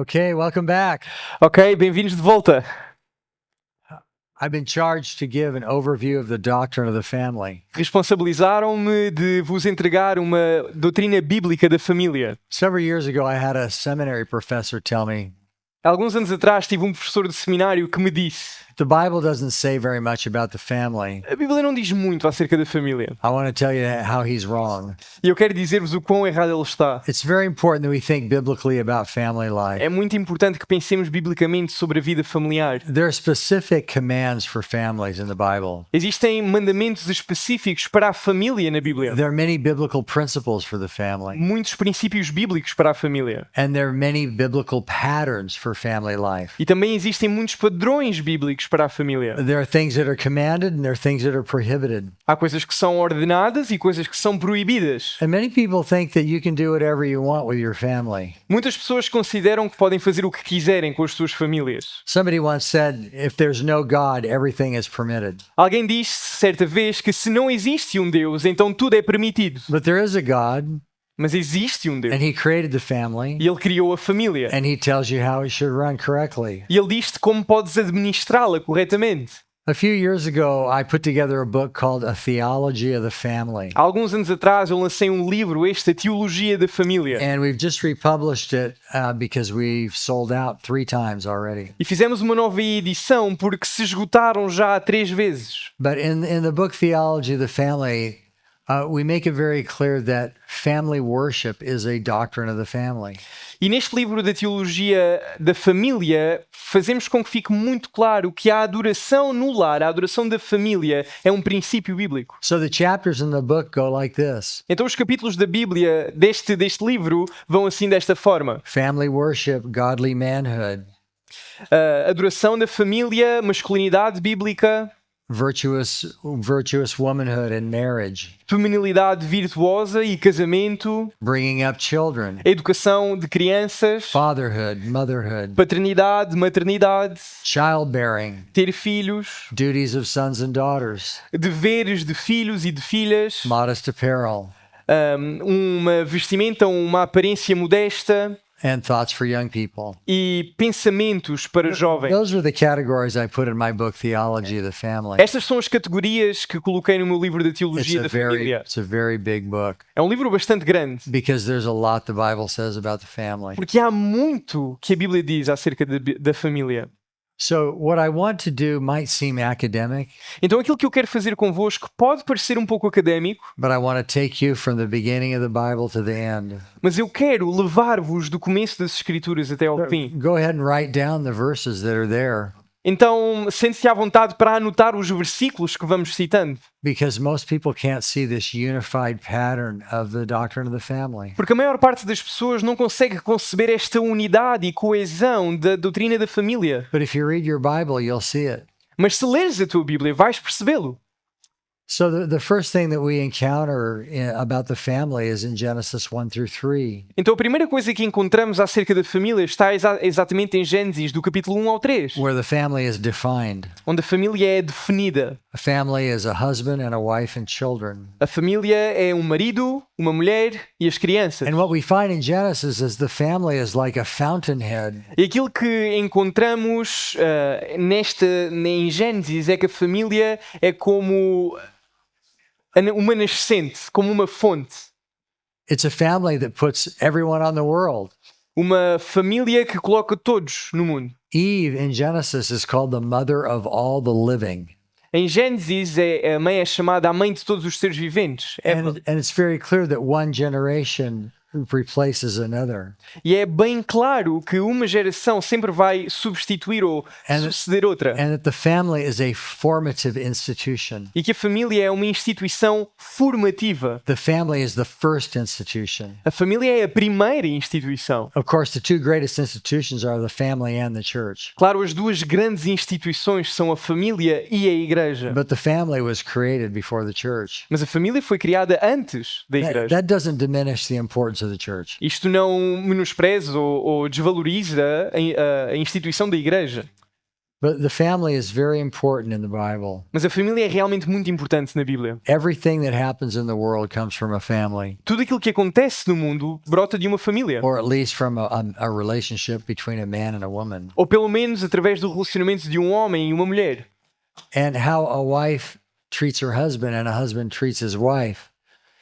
Okay, welcome back. Ok, bem-vindos de volta. I've been charged to give an overview of the doctrine of the family. Responsabilizaram-me de vos entregar uma doutrina bíblica da família. Several years ago, I had a seminary professor tell me, Há alguns anos atrás tive um professor de seminário que me disse: the Bible doesn't say very much about the family. a Bíblia não diz muito acerca da família. I want to tell you how he's wrong. E eu quero dizer-vos o quão errado ele está. It's very important that we think biblically about family life. É muito importante que pensemos biblicamente sobre a vida familiar. There are specific commands for families in the Bible. Existem mandamentos específicos para a família na Bíblia. There are many biblical principles for the family, Muitos princípios bíblicos para a família. and there are many biblical patterns for family life. E também existem muitos padrões bíblicos para a família. There are things that are commanded and there are things that are prohibited. Há coisas que são ordenadas e coisas que são proibidas. And many people think that you can do whatever you want with your family. Muitas pessoas consideram que podem fazer o que quiserem com as suas famílias. Somebody once said, if there's no God, everything is permitted. Alguém disse certa vez que se não existe um Deus, então tudo é permitido. But there is a God, Mas existe um Deus. and He created the family, E Ele criou a família. and He tells you how it should run correctly. E Ele diz-te como podes administrá-la corretamente. A few years ago, I put together a book called A Theology of the Family. Há alguns anos atrás eu lancei um livro, A Teologia da Família. And we've just republished it because we've sold out 3 times already. E fizemos uma nova edição porque se esgotaram já 3 vezes. But in the book Theology of the Family, we make it very clear that family worship is a doctrine of the family. E neste livro da Teologia da Família, fazemos com que fique muito claro que a adoração no lar, a adoração da família, é um princípio bíblico. So the chapters in the book go like this. Então os capítulos da Bíblia deste livro vão assim desta forma. Family worship, godly manhood, Adoração da família, masculinidade bíblica, virtuous womanhood and marriage, feminilidade virtuosa e casamento, bringing up children, educação de crianças, fatherhood, motherhood, paternidade, maternidade, childbearing, ter filhos, duties of sons and daughters, deveres de filhos e de filhas, modest apparel, uma vestimenta, uma aparência modesta and thoughts for young people. e pensamentos para jovens. Those are the categories I put in my book, Theology of the Family. Estas são as categorias que coloquei no meu livro da Teologia da Família. It's a very big book É um livro bastante grande, because there's a lot the Bible says about the family. porque há muito que a Bíblia diz acerca da família. So what I want to do might seem academic, Então aquilo que eu quero fazer convosco pode parecer um pouco académico, but I want to take you from the beginning of the Bible to the end. mas eu quero levar-vos do começo das Escrituras até ao fim. Go ahead and write down the verses that are there Então sente-se à vontade para anotar os versículos que vamos citando, because most people can't see this unified pattern of the doctrine of the family. porque a maior parte das pessoas não consegue conceber esta unidade e coesão da doutrina da família. But if you read your Bible, you'll see it. Mas se leres a tua Bíblia, vais percebê-lo. So the first thing that we encounter about the family is in Genesis 1 through 3. Então a primeira coisa que encontramos acerca da família está exatamente em Gênesis, do capítulo 1 ao 3, Where the family is defined. onde a família é definida. A family is a husband and a wife and children. A família é um marido, uma mulher e as crianças. And what we find in Genesis is the family is like a fountainhead. E aquilo que encontramos em Gênesis é que a família é como uma nascente, como uma fonte. It's a family that puts everyone on the world. Uma família que coloca todos no mundo. Eve in Genesis is called the mother of all the living. Em Gênesis, a mãe é chamada a mãe de todos os seres viventes. And it's very clear that one generation replaces another. E é bem claro que uma geração sempre vai substituir ou suceder outra. And that the family is a formative institution. E que a família é uma instituição formativa. The family is the first institution. A família é a primeira instituição. Of course, the two greatest institutions are the family and the church. Claro, as duas grandes instituições são a família e a igreja. But the family was created before the church. Mas a família foi criada antes da igreja. That doesn't diminish the importance of the church. Isto não menospreza ou desvaloriza a instituição da igreja. But the family is very important in the Bible. Mas a família é realmente muito importante na Bíblia. Everything that happens in the world comes from a family, Tudo aquilo que acontece no mundo brota de uma família. or at least from a relationship between a man and a woman. Ou pelo menos através do relacionamento de um homem e uma mulher. And how a wife treats her husband and a husband treats his wife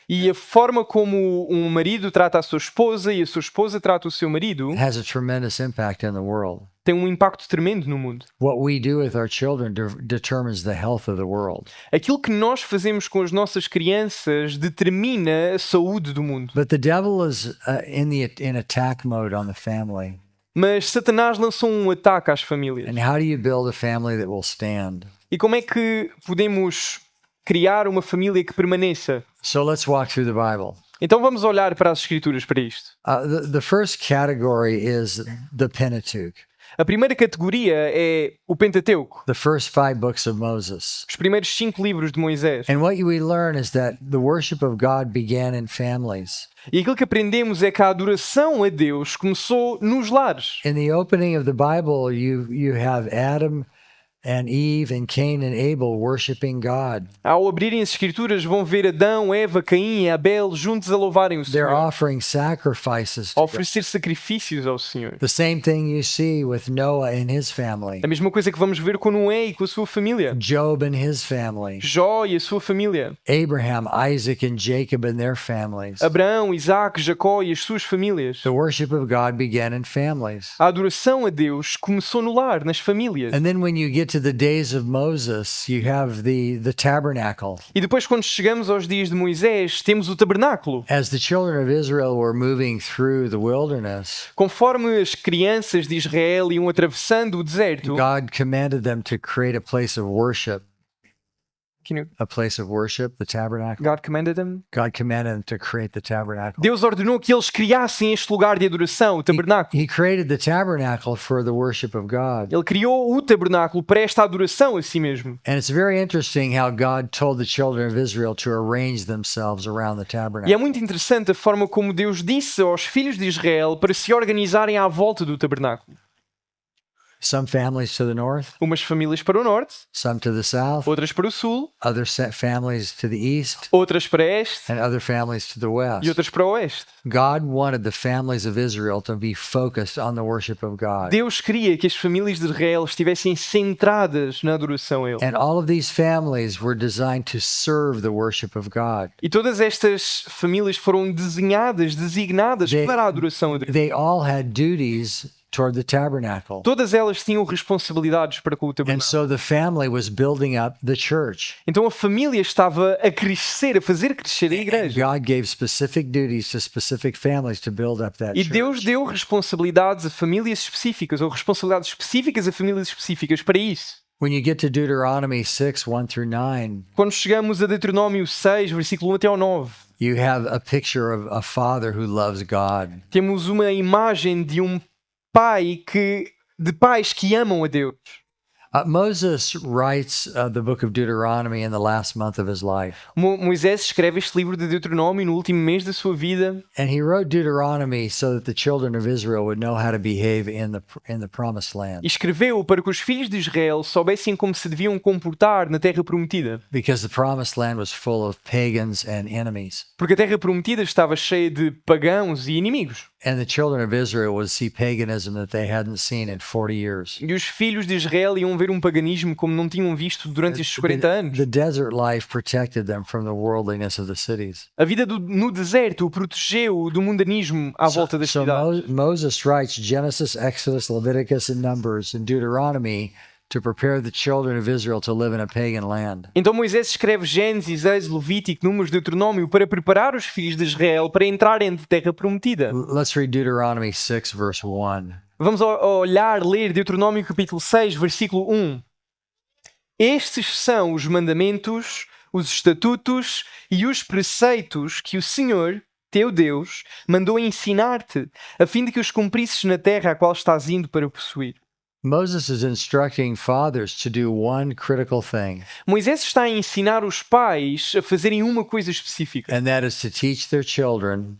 E a forma como um marido trata a sua esposa e a sua esposa trata o seu marido has a tremendous impact in the world. tem um impacto tremendo no mundo. What we do with our children determines the health of the world. Aquilo que nós fazemos com as nossas crianças determina a saúde do mundo. But the devil is in attack mode on the family. Mas Satanás lançou um ataque às famílias. And how do you build a family that will stand? E como é que podemos criar uma família que permaneça? So let's walk through the Bible. Então vamos olhar para as Escrituras para isto. The first category is the Pentateuch, A primeira categoria é o Pentateuco, the first 5 books of Moses. os primeiros 5 livros de Moisés. And what we learn is that the worship of God began in families. E aquilo que aprendemos é que a adoração a Deus começou nos lares. In the opening of the Bible, you have Adam and Eve and Cain and Abel worshiping God. Ao abrirem as Escrituras vão ver Adão, Eva, Caim e Abel juntos a louvarem o They're Senhor, offering sacrifices a to God. oferecer sacrifícios ao Senhor. The same thing you see with Noah and his family, A mesma coisa que vamos ver com Noé e com a sua família, Job and his family, Jó e a sua família, Abraham, Isaac, and Jacob and their families. Abraão, Isaac, Jacó e as suas famílias. The worship of God began in families. A adoração a Deus começou no lar, nas famílias. And then when you get to the days of Moses, you have the tabernacle. E depois, quando chegamos aos dias de Moisés, temos o tabernáculo. As the children of Israel were moving through the wilderness, Conforme as crianças de Israel iam atravessando o deserto, God commanded them to create a place of worship. The tabernacle. God commanded them. God commanded them to create the tabernacle. Deus ordenou que eles criassem este lugar de adoração, o tabernáculo. He created the tabernacle for the worship of God. Ele criou o tabernáculo para esta adoração a si mesmo. And it's very interesting how God told the children of Israel to arrange themselves around the E é tabernacle. muito interessante a forma como Deus disse aos filhos de Israel para se organizarem à volta do tabernáculo. Some families to the north, Umas famílias para o norte, some to the south, outras para o sul, other families to the east, outras para este and other families to the e west. outras para o oeste. God wanted the families of Israel to be focused on the worship of God. Deus queria que as famílias de Israel estivessem centradas na adoração a Ele. And all of these families were designed to serve the worship of God. E todas estas famílias foram designadas They- para a adoração a Deus. They all had duties toward the tabernacle. Todas elas tinham responsabilidades para com o And tabernáculo. so the family was building up the church. Então a família estava a crescer, a fazer crescer a igreja. God gave specific duties to specific families to build up that E church. Deus deu responsabilidades a famílias específicas, ou responsabilidades específicas a famílias específicas para isso. When you get to Deuteronomy 6, 1 through 9, Quando chegamos a Deuteronômio 6, versículo 1 até ao 9, you have a picture of a father who loves God. temos uma imagem de um de pais que amam a Deus. Moses writes the book of Deuteronomy in the last month of his life. Moisés escreve este livro de Deuteronômio no último mês da sua vida. And he wrote Deuteronomy so that the children of Israel would know how to behave in the promised E land. escreveu para que os filhos de Israel soubessem como se deviam comportar na terra prometida. Because the promised land was full of pagans and enemies. Porque a terra prometida estava cheia de pagãos e inimigos. And the children of Israel would see paganism that they hadn't seen in 40 years. E os filhos de Israel iam ver um paganismo como não tinham visto durante estes 40 anos. The desert life protected them from the worldliness of the cities. A vida no deserto o protegeu do mundanismo à volta das So cidades. Moses writes Genesis, Exodus, Leviticus, and Numbers and Deuteronomy to prepare the children of Israel to live in a pagan land. Então Moisés escreve Gênesis, Êxodo, Levítico, Números, Deuteronômio para preparar os filhos de Israel para entrarem na terra prometida. Let's read Deuteronomy 6, verse 1. Vamos ler Deuteronômio capítulo 6, versículo 1. Estes são os mandamentos, os estatutos e os preceitos que o Senhor, teu Deus, mandou ensinar-te, a fim de que os cumprisses na terra a qual estás indo para possuir. Moses is instructing fathers to do one critical thing, Moisés está a ensinar os pais a fazerem uma coisa específica. and that is to teach their children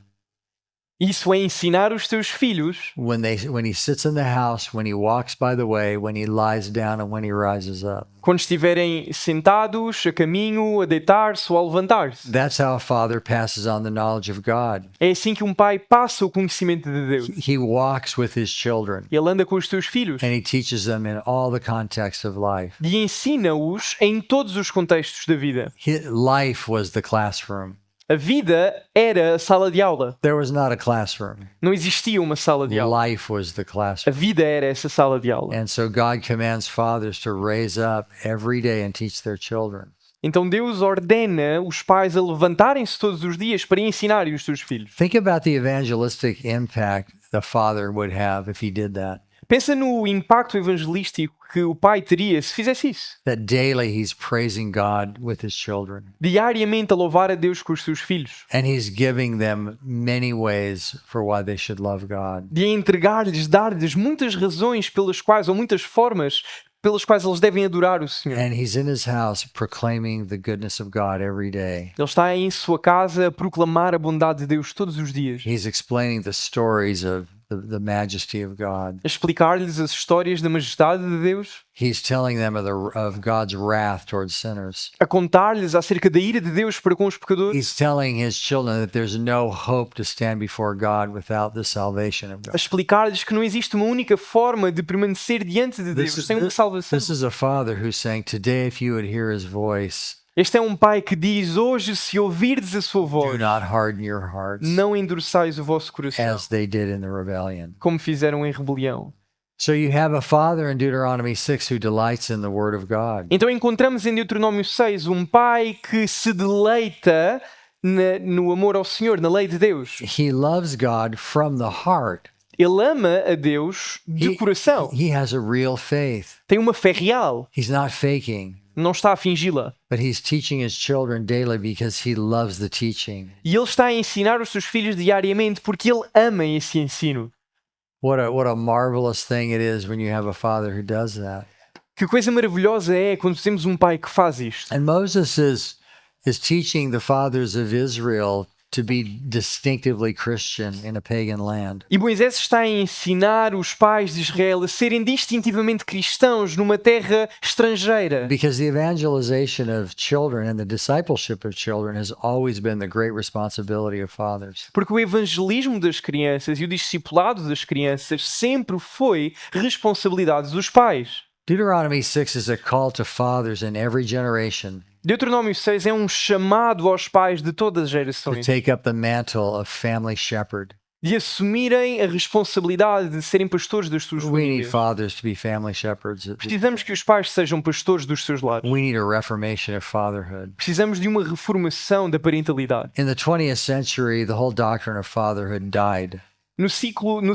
Isso é ensinar os teus filhos when he sits in the house, when he walks by the way, when he lies down, and when he rises up. quando estiverem sentados, a caminho, a deitar-se ou a levantar-se. That's how a father passes on the knowledge of God. É assim que um pai passa o conhecimento de Deus. He walks with his children, Ele anda com os teus filhos and he teaches them in all the contexts of life. e ensina-os em todos os contextos da vida. Life was the classroom. A vida era a sala de aula. There was not a classroom. Não existia uma sala de aula. Life was the A classroom. vida era essa sala de aula. And so God commands fathers to raise up every day and teach their children. Então Deus ordena os pais a levantarem-se todos os dias para ensinarem os seus filhos. Think about the evangelistic impact the father would have if he did that. Pensa no impacto evangelístico que o pai teria se fizesse isso. That daily he's praising God with his children. Diariamente a louvar a Deus com os seus filhos. And he's giving them many ways for why they should love God. De entregar-lhes, dar-lhes muitas razões pelas quais, ou muitas formas pelas quais eles devem adorar o Senhor. And he's in his house proclaiming the goodness of God every day. Ele está em sua casa a proclamar a bondade de Deus todos os dias. He's explaining the stories of the majesty of God. A explicar-lhes as histórias da majestade de Deus. He's telling them of God's wrath towards sinners. A contar-lhes acerca da ira de Deus para com os pecadores. He's telling his children that there's no hope to stand before God without the salvation of A God. explicar-lhes que não existe uma única forma de permanecer diante de Deus sem uma salvação. This is a father who's saying, today if you would hear his voice, Este é um pai que diz: hoje, se ouvirdes a sua do voz, not harden your hearts não endureçais o vosso coração, as they did in the rebellion. como fizeram em rebelião. So you have a father in Deuteronomy 6 who delights in the word of God. Então encontramos em Deuteronômio 6 um pai que se deleita no amor ao Senhor, na lei de Deus. He loves God from the heart. Ele ama a Deus de coração. He has a real faith. Tem uma fé real. He's not faking, Não está a fingi-la. but he's teaching his children daily because he loves the teaching. E ele está a ensinar os seus filhos diariamente porque ele ama esse ensino. What a marvelous thing it is when you have a father who does that. Que coisa maravilhosa é quando temos um pai que faz isto. And Moses is teaching the fathers of Israel to be distinctively Christian in a pagan land. E Moisés está a ensinar os pais de Israel a serem distintivamente cristãos numa terra estrangeira. Because the evangelization of children and the discipleship of children has always been the great responsibility of fathers. Porque o evangelismo das crianças e o discipulado das crianças sempre foi responsabilidade dos pais. Deuteronomy 6 is a call to fathers in every generation Deuteronômio 6 é um chamado aos pais de todas as to gerações take up the mantle of family shepherd. de assumirem a responsabilidade de serem pastores das suas We need famílias. fathers to be family shepherds. Precisamos que os pais sejam pastores dos seus lares. We need a reformation of fatherhood. Precisamos de uma reformação da parentalidade. In the 20th century, the whole doctrine of fatherhood died. No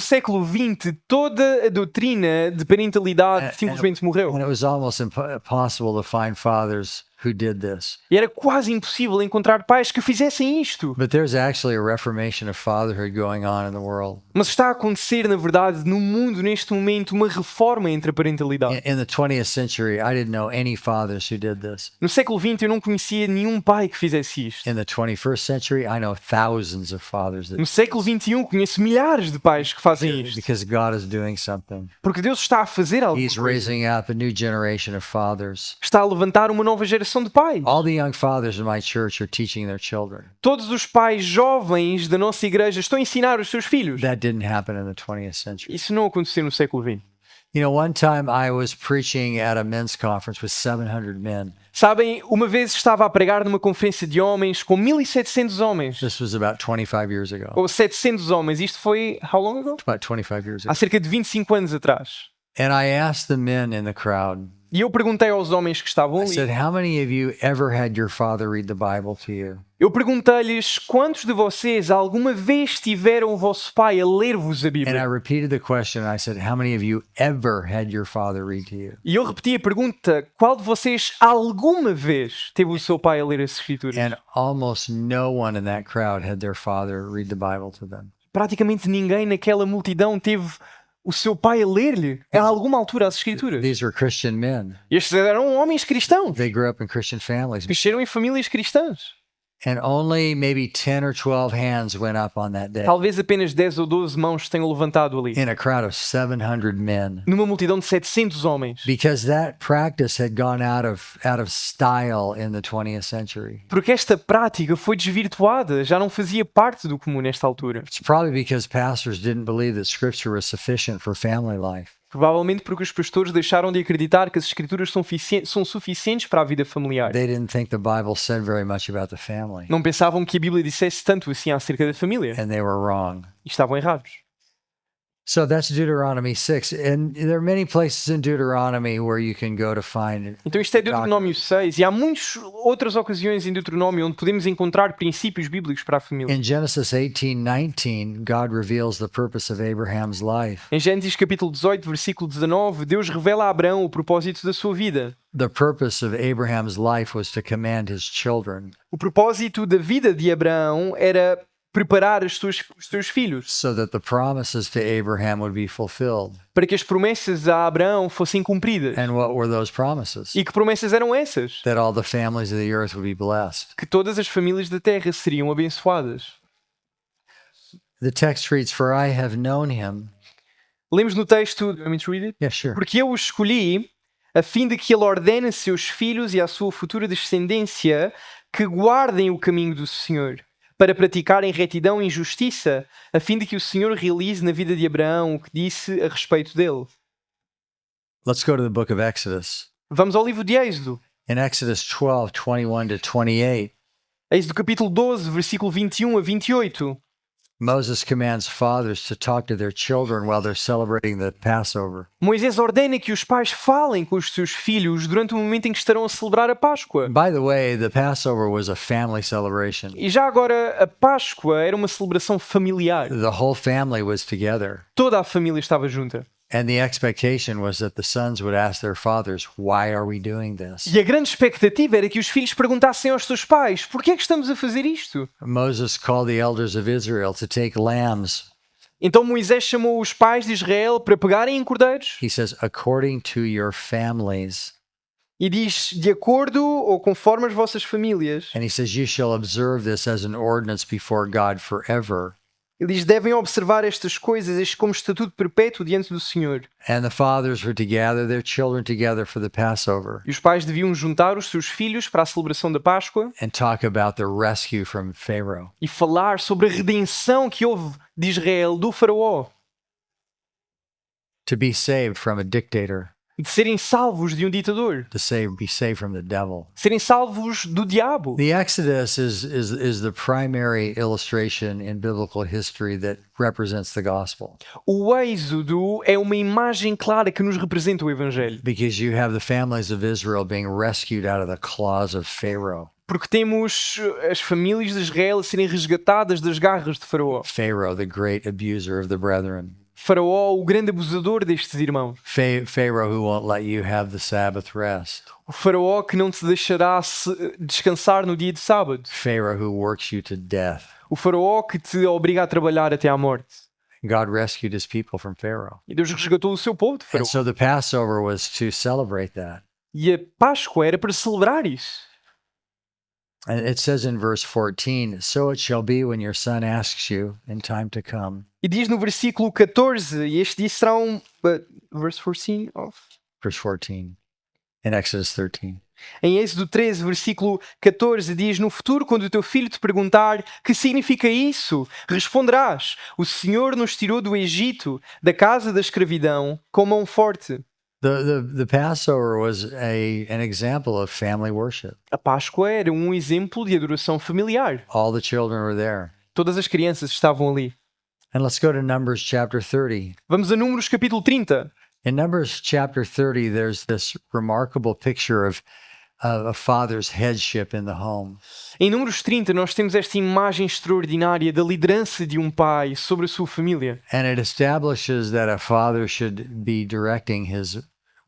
século XX, toda a doutrina de parentalidade simplesmente morreu. And it was almost impossible to find fathers who did this. E era quase impossível encontrar pais que fizessem isto. But there's actually a reformation of fatherhood going on in the world. Mas está a acontecer, na verdade, no mundo, neste momento, uma reforma entre a parentalidade. In the 20th century, I didn't know any fathers who did this. No século XX, eu não conhecia nenhum pai que fizesse isto. In the 21st century, I know thousands of fathers that No século XXI, conheço milhares de pais que fazem isto. because God is doing something. Porque Deus está a fazer algo. He's raising up a new generation of fathers. Está a levantar uma nova geração de pais. All the young fathers in my church are teaching their children. Todos os pais jovens da nossa igreja estão a ensinar os seus filhos. That didn't happen in the 20th century. Isso não aconteceu no século XX. You know, one time I was preaching at a men's conference with 700 men. Sabem, uma vez estava a pregar numa conferência de homens com 1700 homens. This was about 25 years ago. Ou 700 homens. Isto foi how long ago? About 25 years Há ago. cerca de 25 anos atrás. And I asked the men in the crowd, E eu perguntei aos homens que estavam I ali. said, how many of you ever had your father read the Bible to you? Eu perguntei-lhes quantos de vocês alguma vez tiveram o vosso pai a ler-vos a And I Bíblia. repeated the question. I said, how many of you ever had your father read to you? E eu repeti a pergunta: qual de vocês alguma vez teve o seu pai a ler as Escrituras? And almost no one in that crowd had their father read the Bible to them. Praticamente ninguém naquela multidão teve o seu pai a ler-lhe a alguma altura as Escrituras. These were Christian men. Estes eram homens cristãos. They grew up in Christian families. Cresceram em famílias cristãs. And only maybe 10 or 12 hands went up on that day Talvez apenas 10 ou 12 mãos tenham levantado ali, in a crowd of 700 men. numa multidão de 700 homens. Because that practice had gone out of style in the 20th century. Porque esta prática foi desvirtuada, já não fazia parte do comum nesta altura. It's probably because pastors didn't believe that scripture was sufficient for family life. Provavelmente porque os pastores deixaram de acreditar que as escrituras são suficientes para a vida familiar. They didn't think the Bible said very much about the family, Não pensavam que a Bíblia dissesse tanto assim acerca da família. and they were wrong. E estavam errados. So that's Deuteronomy 6. And there are many places in Deuteronomy where you can go to find. Então isto é Deuteronômio 6 e há muitas outras ocasiões em Deuteronômio onde podemos encontrar princípios bíblicos para a família. In Genesis 18:19, God reveals the purpose of Abraham's life. Em Gênesis capítulo 18, versículo 19, Deus revela a Abraão o propósito da sua vida. The purpose of Abraham's life was to command his children O propósito da vida de Abraão era preparar os seus filhos so that the promises to Abraham would be fulfilled. para que as promessas a Abraão fossem cumpridas. And what were those promises? E que promessas eram essas? That all the families of the earth would be blessed. Que todas as famílias da terra seriam abençoadas. The text reads, "For I have known him." Lemos no texto, do you want me to read it? Yeah, sure. Porque eu o escolhi a fim de que ele ordene a seus filhos e à sua futura descendência que guardem o caminho do Senhor, para praticarem retidão e justiça, a fim de que o Senhor realize na vida de Abraão o que disse a respeito dele. Let's go to the book of Exodus. Vamos ao livro de Êxodo. In Exodus 12:21 to 28, Êxodo capítulo 12, versículo 21 a 28. Moses commands fathers to talk to their children while they're celebrating the Passover. Moisés ordena que os pais falem com os seus filhos durante o momento em que estarão a celebrar a Páscoa. By the way, the Passover was a family celebration. E já agora, a Páscoa era uma celebração familiar. The whole family was together. Toda a família estava junta. And the expectation was that the sons would ask their fathers, "Why are we doing this?" E a grande expectativa era que os filhos perguntassem aos seus pais: por que é que estamos a fazer isto? Moses called the elders of Israel to take lambs. Então Moisés chamou os pais de Israel para pegarem em cordeiros He says, "According to your families." e diz: de acordo ou conforme as vossas famílias. And he says, "You shall observe this as an ordinance before God forever." Ele diz: devem observar estas coisas, este como estatuto perpétuo diante do Senhor. And the fathers were to gather their children together for the Passover E os pais deviam juntar os seus filhos para a celebração da Páscoa and talk about the rescue from Pharaoh. e falar sobre a redenção que houve de Israel do faraó, To be saved from a dictator, de serem salvos de um ditador, be saved from the devil. de serem salvos do diabo. The Exodus is the primary illustration in biblical history that represents the gospel, O Êxodo é uma imagem clara que nos representa o Evangelho. because you have the families of Israel being rescued out of the claws of Pharaoh. Porque temos as famílias de Israel a serem resgatadas das garras de Faraó. Pharaoh, the great abuser of the brethren. Faraó, o grande abusador destes irmãos. Pharaoh who won't let you have the Sabbath rest. O Faraó que não te deixará descansar no dia de sábado. Pharaoh who works you to death. O Faraó que te obriga a trabalhar até à morte. God rescued his people from Pharaoh. E Deus resgatou o seu povo de And Faraó. so the Passover was to celebrate that. E a Páscoa era para celebrar isso. And it says in verse 14, "So it shall be when your son asks you in time to come." E diz no versículo 14, e este dia será verse 14 of... Verse 14 in Exodus 13. Em Êxodo 13, versículo 14, diz: no futuro, quando o teu filho te perguntar que significa isso, responderás: o Senhor nos tirou do Egito, da casa da escravidão, com mão forte. The Passover was an example of family worship. A Páscoa era um exemplo de adoração familiar. All the children were there. Todas as crianças estavam ali. And let's go to Numbers chapter 30. Vamos a Números capítulo 30. In Numbers chapter 30, there's this remarkable picture of a father's headship in the home. Em Números 30, nós temos esta imagem extraordinária da liderança de um pai sobre a sua família. And it establishes that a father should be directing his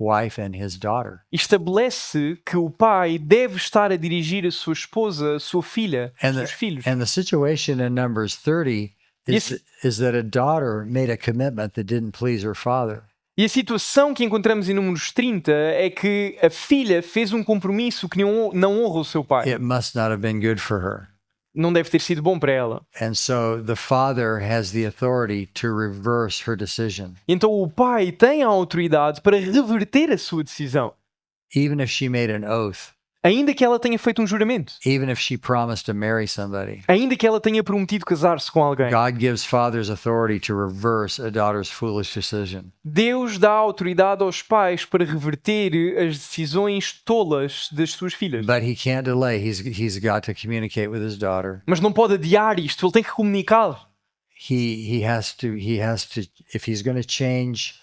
wife and his daughter. Estabelece que o pai deve estar a dirigir a sua esposa, a sua filha, os seus filhos. And the situation in Numbers 30 is that a daughter made a commitment that didn't please her father. E a situação que encontramos em Números 30 é que a filha fez um compromisso que não honra o seu pai. It must not have been good for her. não deve ter sido bom para ela. And so the father has the authority to reverse her decision, Então o pai tem a autoridade para reverter a sua decisão, even if she made an oath, ainda que ela tenha feito um juramento, even if she promised to marry somebody. ainda que ela tenha prometido casar-se com alguém. God gives fathers authority to reverse a daughter's foolish decision. Deus dá autoridade aos pais para reverter as decisões tolas das suas filhas. But he can't delay. He's got to communicate with his daughter. Mas não pode adiar isto, ele tem que comunicar. He has to if he's going to change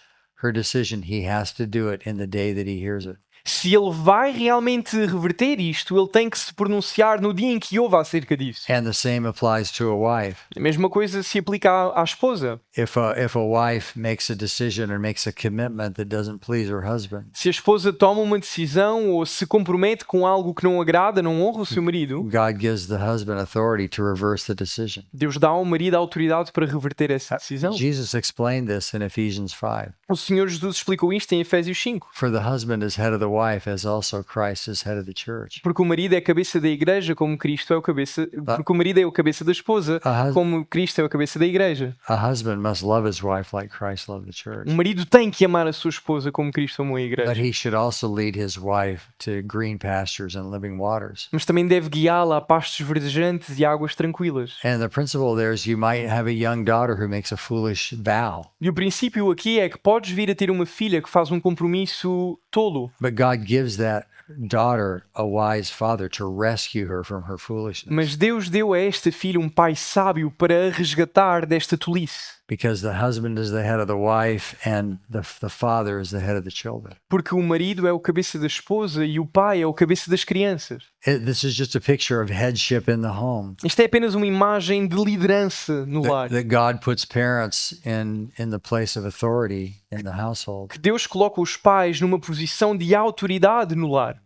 her decision, he has to do it in the day that he hears it. Se ele vai realmente reverter isto, ele tem que se pronunciar no dia em que ouve acerca disso. And the same applies to a wife. A mesma coisa se aplica à esposa. If a wife makes a decision or makes a commitment that doesn't please her husband, Se a esposa toma uma decisão ou se compromete com algo que não agrada, não honra o seu marido, God gives the husband authority to reverse the decision. Deus dá ao marido a autoridade para reverter essa decisão. Jesus explained this in Ephesians 5. O Senhor Jesus explicou isto em Efésios 5. For the husband is head of the wife, as also Christ is head of the church. Porque o marido é a cabeça da igreja, como Cristo é o cabeça. Porque o marido é o cabeça da esposa, como Cristo é o cabeça da igreja. A husband must love his wife like Christ loved the church. O marido tem que amar a sua esposa como Cristo amou a But igreja. he should also lead his wife to green pastures and living waters. Mas também deve guiá-la a pastos verdejantes e águas tranquilas. And the principle there is you might have a young daughter who makes a foolish vow, E o princípio aqui é que podes vir a ter uma filha que faz um compromisso tolo, but God gives that daughter a wise father to rescue her from her foolishness, mas Deus deu a esta filha um pai sábio para a resgatar desta tolice. because the husband is the head of the wife and the father is the head of the children. Porque o marido é o cabeça da esposa e o pai é o cabeça das crianças. This is just a picture of headship in the home. Isto é apenas uma imagem de liderança no lar. That God puts parents in the place of authority in the household. Que Deus coloca os pais numa posição de autoridade no lar.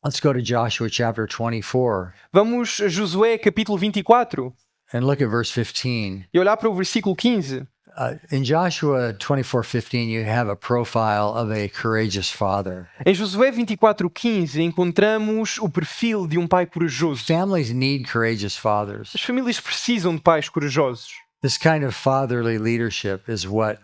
Let's go to Joshua chapter 24 Vamos a Josué capítulo 24 and look at verse 15. e olhar para o versículo 15. In Joshua 24:15, you have a profile of a courageous father. Em Josué 24:15 encontramos o perfil de um pai corajoso. Families need courageous fathers. As famílias precisam de pais corajosos. This kind of fatherly leadership is what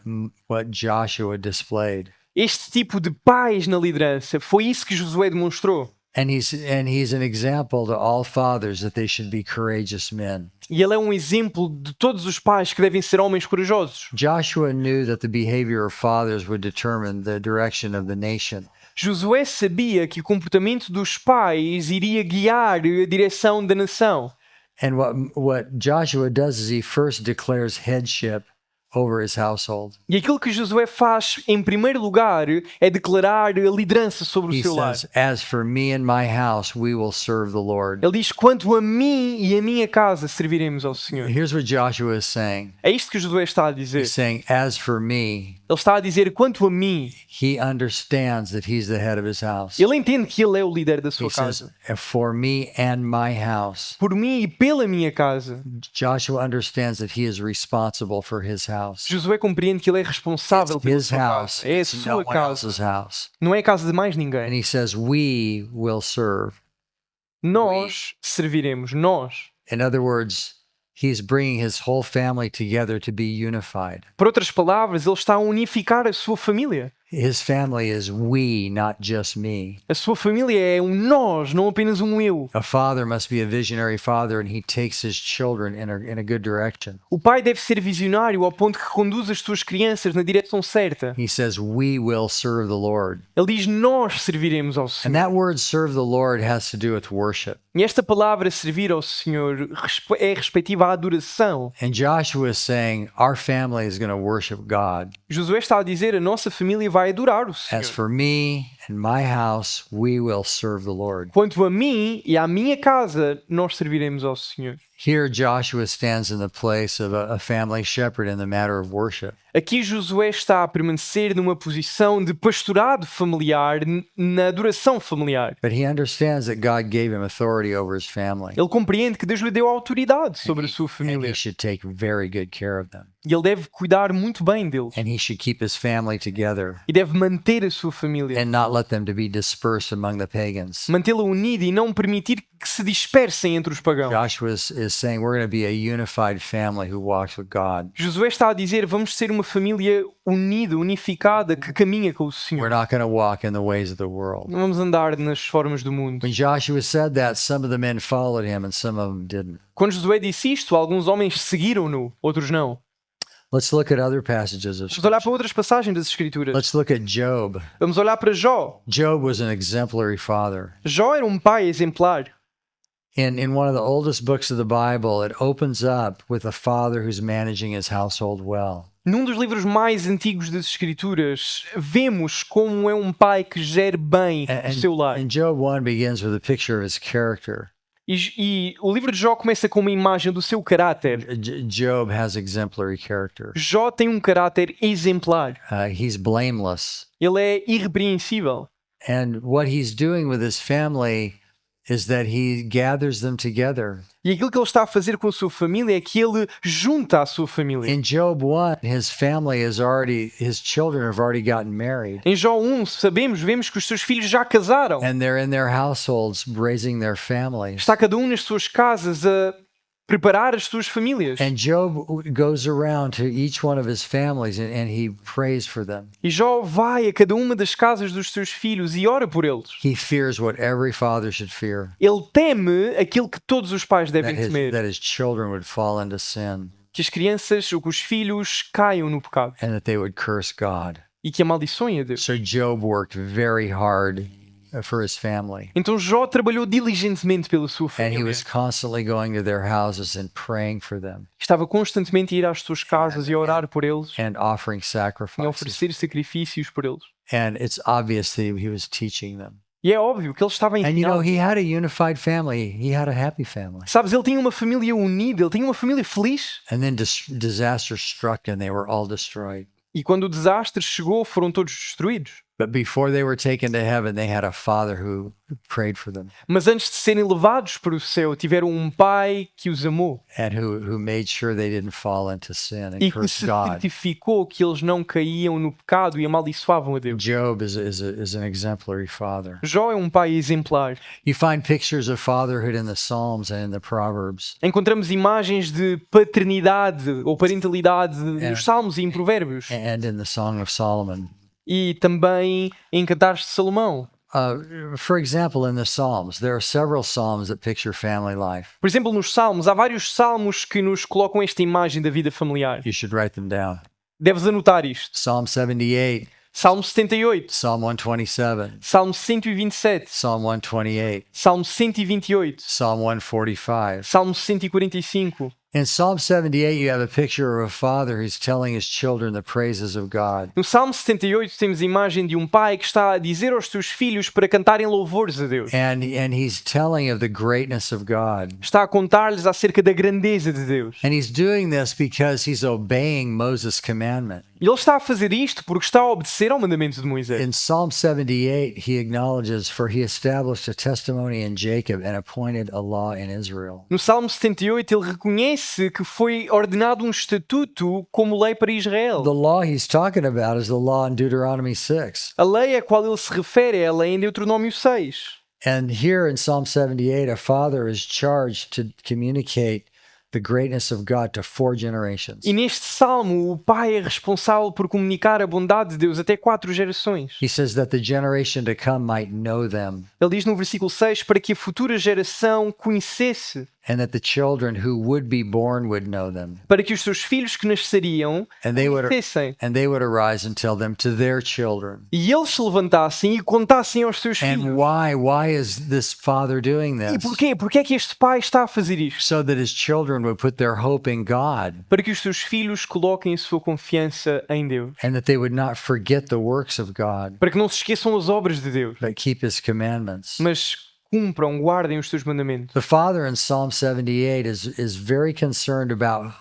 Joshua displayed. Este tipo de pais na liderança, foi isso que Josué demonstrou. And he's an example to all fathers that they should be courageous men. E ele é um exemplo de todos os pais que devem ser homens corajosos. Joshua knew that the behavior of fathers would determine the direction of the nation. Josué sabia que o comportamento dos pais iria guiar a direção da nação. And what Joshua does is he first declares headship over his household. E aquilo que Josué faz, em primeiro lugar, é declarar a liderança sobre o He seu lar. says, "As for me and my house, we will serve the Lord." Ele diz, quanto a mim e a minha casa serviremos ao Senhor. Here's what Joshua is saying. É isto que Josué está a dizer. He's saying, "As for me," Ele está a dizer, quanto a mim. he understands that he's the head of his house. Ele entende que ele é o líder da He sua says, casa. "For me and my house." Por mim e pela minha casa. Joshua understands that he is responsible for his house. Josué compreende que ele é responsável pela His sua house. casa. É a It's no sua one casa. else's house. Não é a casa de mais And ninguém. he says, "We will serve." Nós serviremos. Nós. In other words, he's bringing his whole family together to be unified. Por outras palavras, ele está a unificar a sua família. His family is we, not just me. A sua família é um nós, não apenas um eu. A father must be a visionary father, and he takes his children in a good direction. O pai deve ser visionário ao ponto que conduz as suas crianças na direção certa. He says, "We will serve the Lord." Ele diz, nós serviremos ao And Senhor. that word serve the Lord has to do with worship. E esta palavra servir ao Senhor é respectiva à adoração. And Joshua is saying, our family is going to worship God. Josué está a dizer, a nossa família vai adorar o Senhor. As for me and my house, we will serve the Lord. Quanto a mim e à minha casa, nós serviremos ao Senhor. Here, Joshua stands in the place of a family shepherd in the matter of worship. Aqui Josué está a permanecer numa posição de pastorado familiar na adoração familiar. But he understands that God gave him authority over his family. Ele compreende que Deus lhe deu autoridade sobre a sua And família he should take very good care of them. E ele deve cuidar muito bem deles. and he should keep his family together E deve manter a sua família. and not let them to be dispersed among the pagans. Mantê-la unida e não permitir que se dispersem entre os pagãos. Joshua is saying we're going to be a unified family who walks with God. Josué está a dizer, vamos ser uma família unida, unificada, que caminha com o We're Senhor. not going to walk in the ways of the world. Não vamos andar nas formas do mundo. When Joshua said that, some of the men followed him and some of them didn't. Quando Josué disse isto, alguns homens seguiram-no, outros não. Let's look at other passages of Vamos olhar para Scripture. outras passagens das Escrituras. Let's look at Job. Vamos olhar para Jó. Job was an exemplary father. Jó era um pai exemplar. In one of the oldest books of the Bible, it opens up with a father who's managing his household well. Num dos livros mais antigos das Escrituras, vemos como é um pai que gere bem o seu lar. And Job 1 begins with a picture of his character. E o livro de Jó começa com uma imagem do seu caráter. Job has exemplary character. Jó tem um caráter exemplar. He's blameless. Ele é irrepreensível. And what he's doing with his family is that he gathers them together. E aquilo que ele está a fazer com a sua família é que ele junta a sua família. In Job 1, his children have already gotten married. Em Jó 1, vemos que os seus filhos já casaram. And they're in their households raising their families. Está cada um nas suas casas a preparar as suas famílias. And Job goes around to each one of his families and he prays for them. E Jó vai a cada uma das casas dos seus filhos e ora por eles. He fears what every father should fear, Ele teme aquilo que todos os pais devem temer. that his children would fall into sin Que as crianças ou que os filhos caiam no pecado. and that they would curse God. E que amaldiçoem a Deus. So Job worked very hard for his family. Então Jó trabalhou diligentemente pela sua And he família. was constantly going to their houses and praying for them Estava constantemente a ir às suas casas e a orar por eles. and offering E a sacrifices. oferecer sacrifícios por eles. And it's obvious that he was teaching them. E é óbvio que ele estava a And you know, ensinar. he had a unified family. He had a happy family. Sabes, ele tinha uma família unida, ele tinha uma família feliz. And then disaster struck and they were all destroyed. E quando o desastre chegou, foram todos destruídos. But before they were taken to heaven, they had a father who prayed for them Mas antes de serem levados para o céu, tiveram um pai que os amou and who made sure they didn't fall into sin and e que curse se God. certificou que eles não caíam no pecado e amaldiçoavam a Deus. Job is an exemplary father. Jó é um pai exemplar. You find pictures of fatherhood in the Psalms and in the Proverbs. Encontramos imagens de paternidade ou parentalidade nos Salmos e em Provérbios. And in the Song of Solomon. E também em Cantares de Salomão. For example, in the Psalms, there are several Psalms that picture family life. Por exemplo, nos Salmos, há vários Salmos que nos colocam esta imagem da vida familiar. You should write them down. Deves anotar isto. Psalm 78, Salmo 78, Psalm 127, Salmo 127, Psalm 128, Salmo 128, Psalm 145. Salmo 145. In Psalm 78, you have a picture of a father who's telling his children the praises of God. No Salmo 78 temos a imagem de um pai que está a dizer aos seus filhos para cantarem louvores a Deus. And he's telling of the greatness of God. Está a contar-lhes acerca da grandeza de Deus. And he's doing this because he's obeying Moses' commandment. E ele está a fazer isto porque está a obedecer ao mandamento de Moisés. In Psalm 78, he acknowledges, for he established a testimony in Jacob and appointed a law in Israel. No Salmo 78 ele reconhece que foi ordenado um estatuto como lei para Israel. The law he's talking about is the law in Deuteronomy 6. A lei a qual ele se refere é a lei em Deuteronômio 6. And here in Psalm 78, a father is charged to communicate the greatness of God to 4 generations. E neste salmo, o pai é responsável por comunicar a bondade de Deus até 4 gerações. He says that the generation to come might know them, Ele diz no versículo 6 para que a futura geração conhecesse, and that the children who would be born would know them. para que os seus filhos que nasceriam And they would arise and tell them to their children. e eles se levantassem e contassem aos seus And filhos. why is this father doing E this? porquê? Porquê é que este pai está a fazer isto? So that his children would put their hope in God, Para que os seus filhos coloquem a sua confiança em Deus. and that they would not forget the works of God, Para que não se esqueçam as obras de Deus, but keep his commandments. mas cumpram, guardem os seus mandamentos. The father in Psalm 78 is very concerned about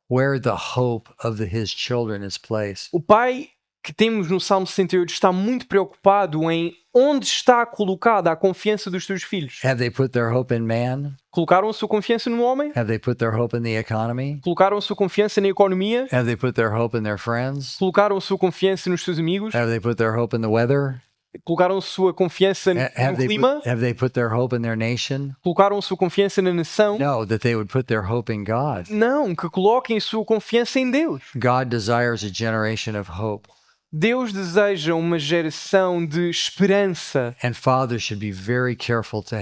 where the hope of his children is placed. O pai que temos no Salmo 68 está muito preocupado em onde está colocada a confiança dos seus filhos. Have they put their hope in man? Colocaram a sua confiança no homem? Have they put their hope in the economy? Colocaram a sua confiança na economia? Have they put their hope in their friends? Colocaram a sua confiança nos seus amigos? Have they put their hope in the weather? Colocaram a sua confiança no clima? Have they put their hope in their nation? Colocaram a sua confiança na nação? No, that they would put their hope in God. Não, que coloquem a sua confiança em Deus. God desires a generation of hope. Deus deseja uma geração de esperança And fathers should be very careful to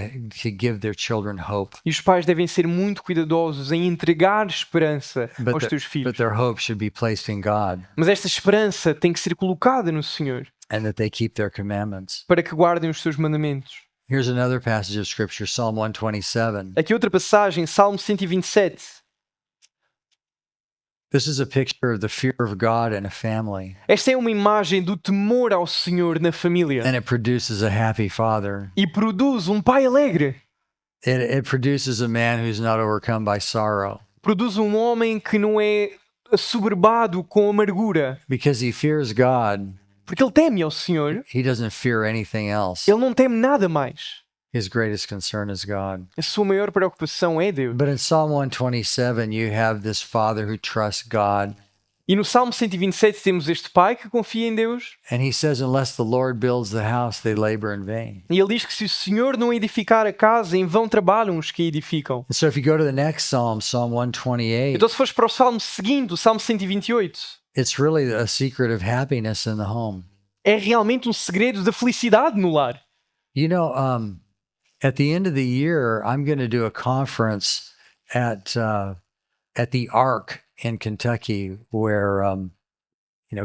give their children hope. e os pais devem ser muito cuidadosos em entregar esperança aos seus filhos. But their hope should be placed in God Mas esta esperança tem que ser colocada no Senhor and that they keep their commandments. para que guardem os seus mandamentos. Here's another passage of scripture, Psalm 127. Aqui outra passagem, Salmo 127. This is a picture of the fear of God in a family, Esta é uma imagem do temor ao Senhor na família and it produces a happy father. e produz um pai alegre. It produces a man who's not overcome by sorrow Produz um homem que não é assoberbado com amargura, because he fears God. porque ele teme ao Senhor. He doesn't fear anything else. Ele não teme nada mais. His greatest concern is God. A sua maior preocupação é Deus. But in Psalm 127, you have this father who trusts God. E no Salmo 127 temos este pai que confia em Deus. And he says, unless the Lord builds the house, they labor in vain. E ele diz que se o Senhor não edificar a casa, em vão trabalham os que a edificam. And so if you go to the next Psalm, Psalm 128, Então se fores para o Salmo seguinte, o Salmo 128, it's really a secret of happiness in the home. é realmente um segredo da felicidade no lar. You know, at the end of the year, I'm going to do a conference at the Ark in Kentucky, where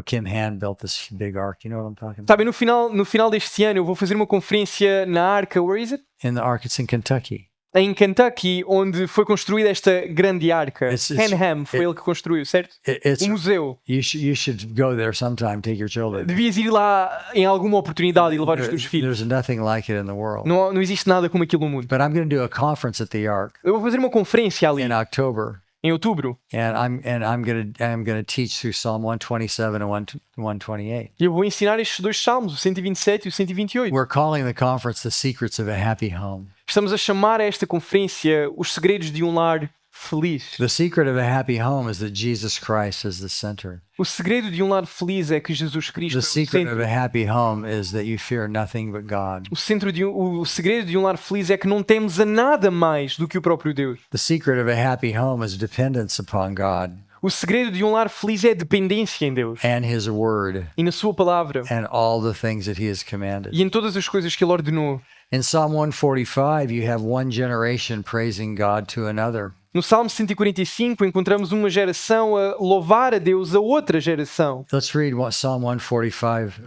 Kim Hand built this big ark. You know what I'm talking about? Sabem, no final deste ano eu vou fazer uma conferência na Arca, where is it? In the Ark, it's in Kentucky. Em Kentucky, onde foi construída esta grande arca. It's- Hanham foi ele que construiu, certo? It's Um museu. you should go there sometime. Take your children. Devias ir lá em alguma oportunidade e levar os teus filhos. There's nothing like it in the world. Não existe nada como aquilo no mundo. But I'm going to do a conference at the Ark Eu vou fazer uma conferência ali in October, em outubro and I'm going to teach through Psalm 127 and 128. e eu vou ensinar estes dois salmos, o 127 e o 128. We're calling the conference "The Secrets of a Happy Home." Estamos a chamar a esta conferência os segredos de um lar feliz. The secret of a happy home is that Jesus Christ is the center. O segredo de um lar feliz é que Jesus Cristo é The o secret of centro. a happy home is that you fear nothing but God. O segredo de um lar feliz é que não temos a nada mais do que o próprio Deus. The secret of a happy home is dependence upon God O segredo de um lar feliz é a dependência em Deus and His Word e na sua palavra and all the things that He has commanded. e em todas as coisas que Ele ordenou. In Psalm 145, you have one generation praising God to another. No Salmo 145 encontramos uma geração a louvar a Deus a outra geração. Let's read Psalm 145,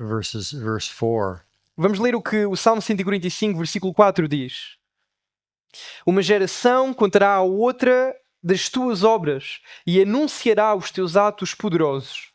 verse 4. Vamos ler o que o Salmo 145, versículo 4 diz. Uma geração contará à outra das tuas obras e anunciará os teus atos poderosos.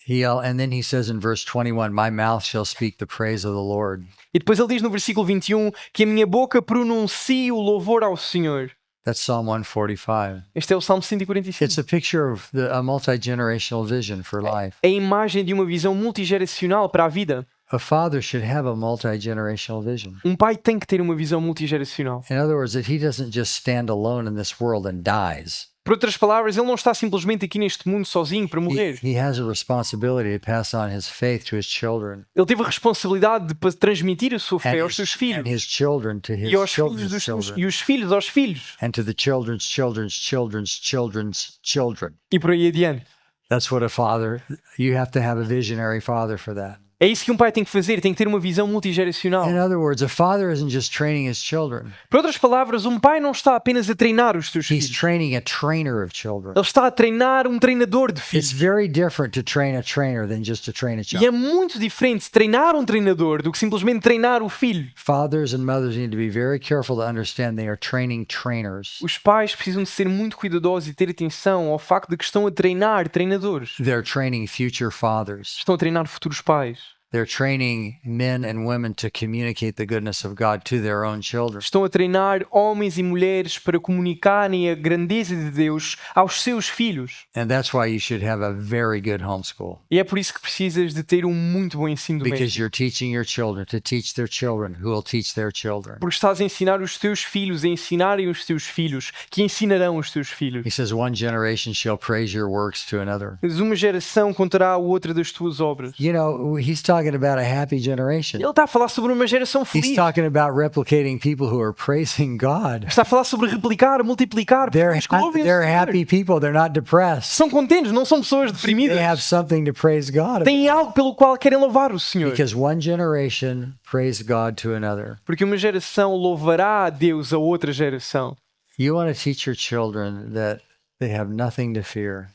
And then he says in verse 21, my mouth shall speak the praise of the Lord. E depois ele diz no versículo 21 que a minha boca pronuncie o louvor ao Senhor. That's Psalm 145. Este é o Salmo 145. It's a picture of a multi-generational vision for life. É a imagem de uma visão multigeracional para a vida. A father should have a multi-generational vision. Um pai tem que ter uma visão multigeracional. In other words, that he doesn't just stand alone in this world and dies. Por outras palavras, ele não está simplesmente aqui neste mundo sozinho para morrer. He has a responsibility to pass on his faith to his children Ele teve a responsabilidade de transmitir a sua fé aos seus and filhos his children to his e aos filhos children's dos seus, children e os filhos aos filhos and to the children's children's children's children's children. e por aí adiante. That's what a father, you have to have a visionary father for that. É isso que um pai tem que fazer, tem que ter uma visão multigeracional. In other words, a father isn't just training his children. Por outras palavras, um pai não está apenas a treinar os seus He's filhos. training a trainer of children. Ele está a treinar um treinador de It's filhos. very different to train a trainer than just to train a E child. é muito diferente treinar um treinador do que simplesmente treinar o filho. Fathers and mothers need to be very careful to understand they are training trainers. Os pais precisam de ser muito cuidadosos e ter atenção ao facto de que estão a treinar treinadores. They're training future fathers. Estão a treinar futuros pais. They're training men and women to communicate the goodness of God to their own children. Estão a treinar homens e mulheres para comunicarem a grandeza de Deus aos seus filhos. And that's why you should have a very good homeschool. E é por isso que precisas de ter um muito bom ensino Because doméstico. you're teaching your children to teach their children who will teach their children. Porque estás a ensinar os teus filhos a ensinarem os teus filhos, que ensinarão os teus filhos. He says, one generation shall praise your works to another. Mas uma geração contará a outra das tuas obras. You know, he's talking about a happy generation. Ele está a falar sobre uma geração He's feliz. talking about replicating people who are praising God. Está a falar sobre replicar, multiplicar. They're, pessoas que ouvem o they're Senhor. happy people. They're not depressed. São contentes, não são pessoas They deprimidas. have something to praise God about. Têm algo pelo qual querem louvar o Senhor. Because one generation praised God to another. Porque uma geração louvará a Deus a outra geração. You want to teach your children that they have nothing to fear.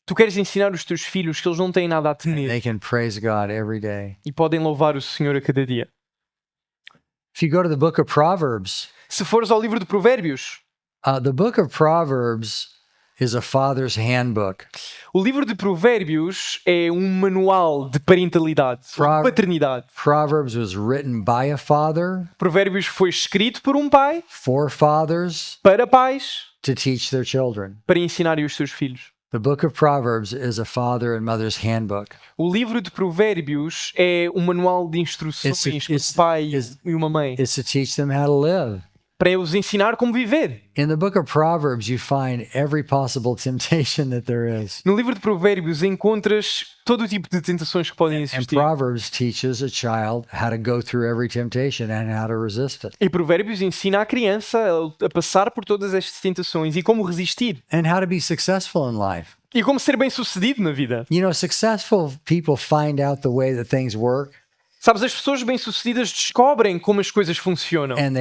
Tu queres ensinar os teus filhos que eles não têm nada a temer They can praise God every day. e podem louvar o Senhor a cada dia. If you go to the book of Proverbs, Se fores ao livro de Provérbios, the book of Proverbs is a father's handbook. o livro de Provérbios é um manual de parentalidade, de paternidade. Proverbs was written by a father Provérbios foi escrito por um pai for fathers para pais to teach their children. para ensinarem os seus filhos. The book of Proverbs is a father and mother's handbook. O livro de Provérbios é um manual de instruções para um pai e uma mãe, It's to teach them how to live. para os ensinar como viver. In the book of Proverbs, you find every possible temptation that there is. No livro de Provérbios encontras todo o tipo de tentações que podem And existir. Proverbs teaches a child how to go through every temptation and how to resist it. E Provérbios ensina a criança a passar por todas estas tentações e como resistir. And how to be successful in life. E como ser bem-sucedido na vida. You know, successful people find out the way that things work Sabes, as pessoas bem-sucedidas descobrem como as coisas funcionam and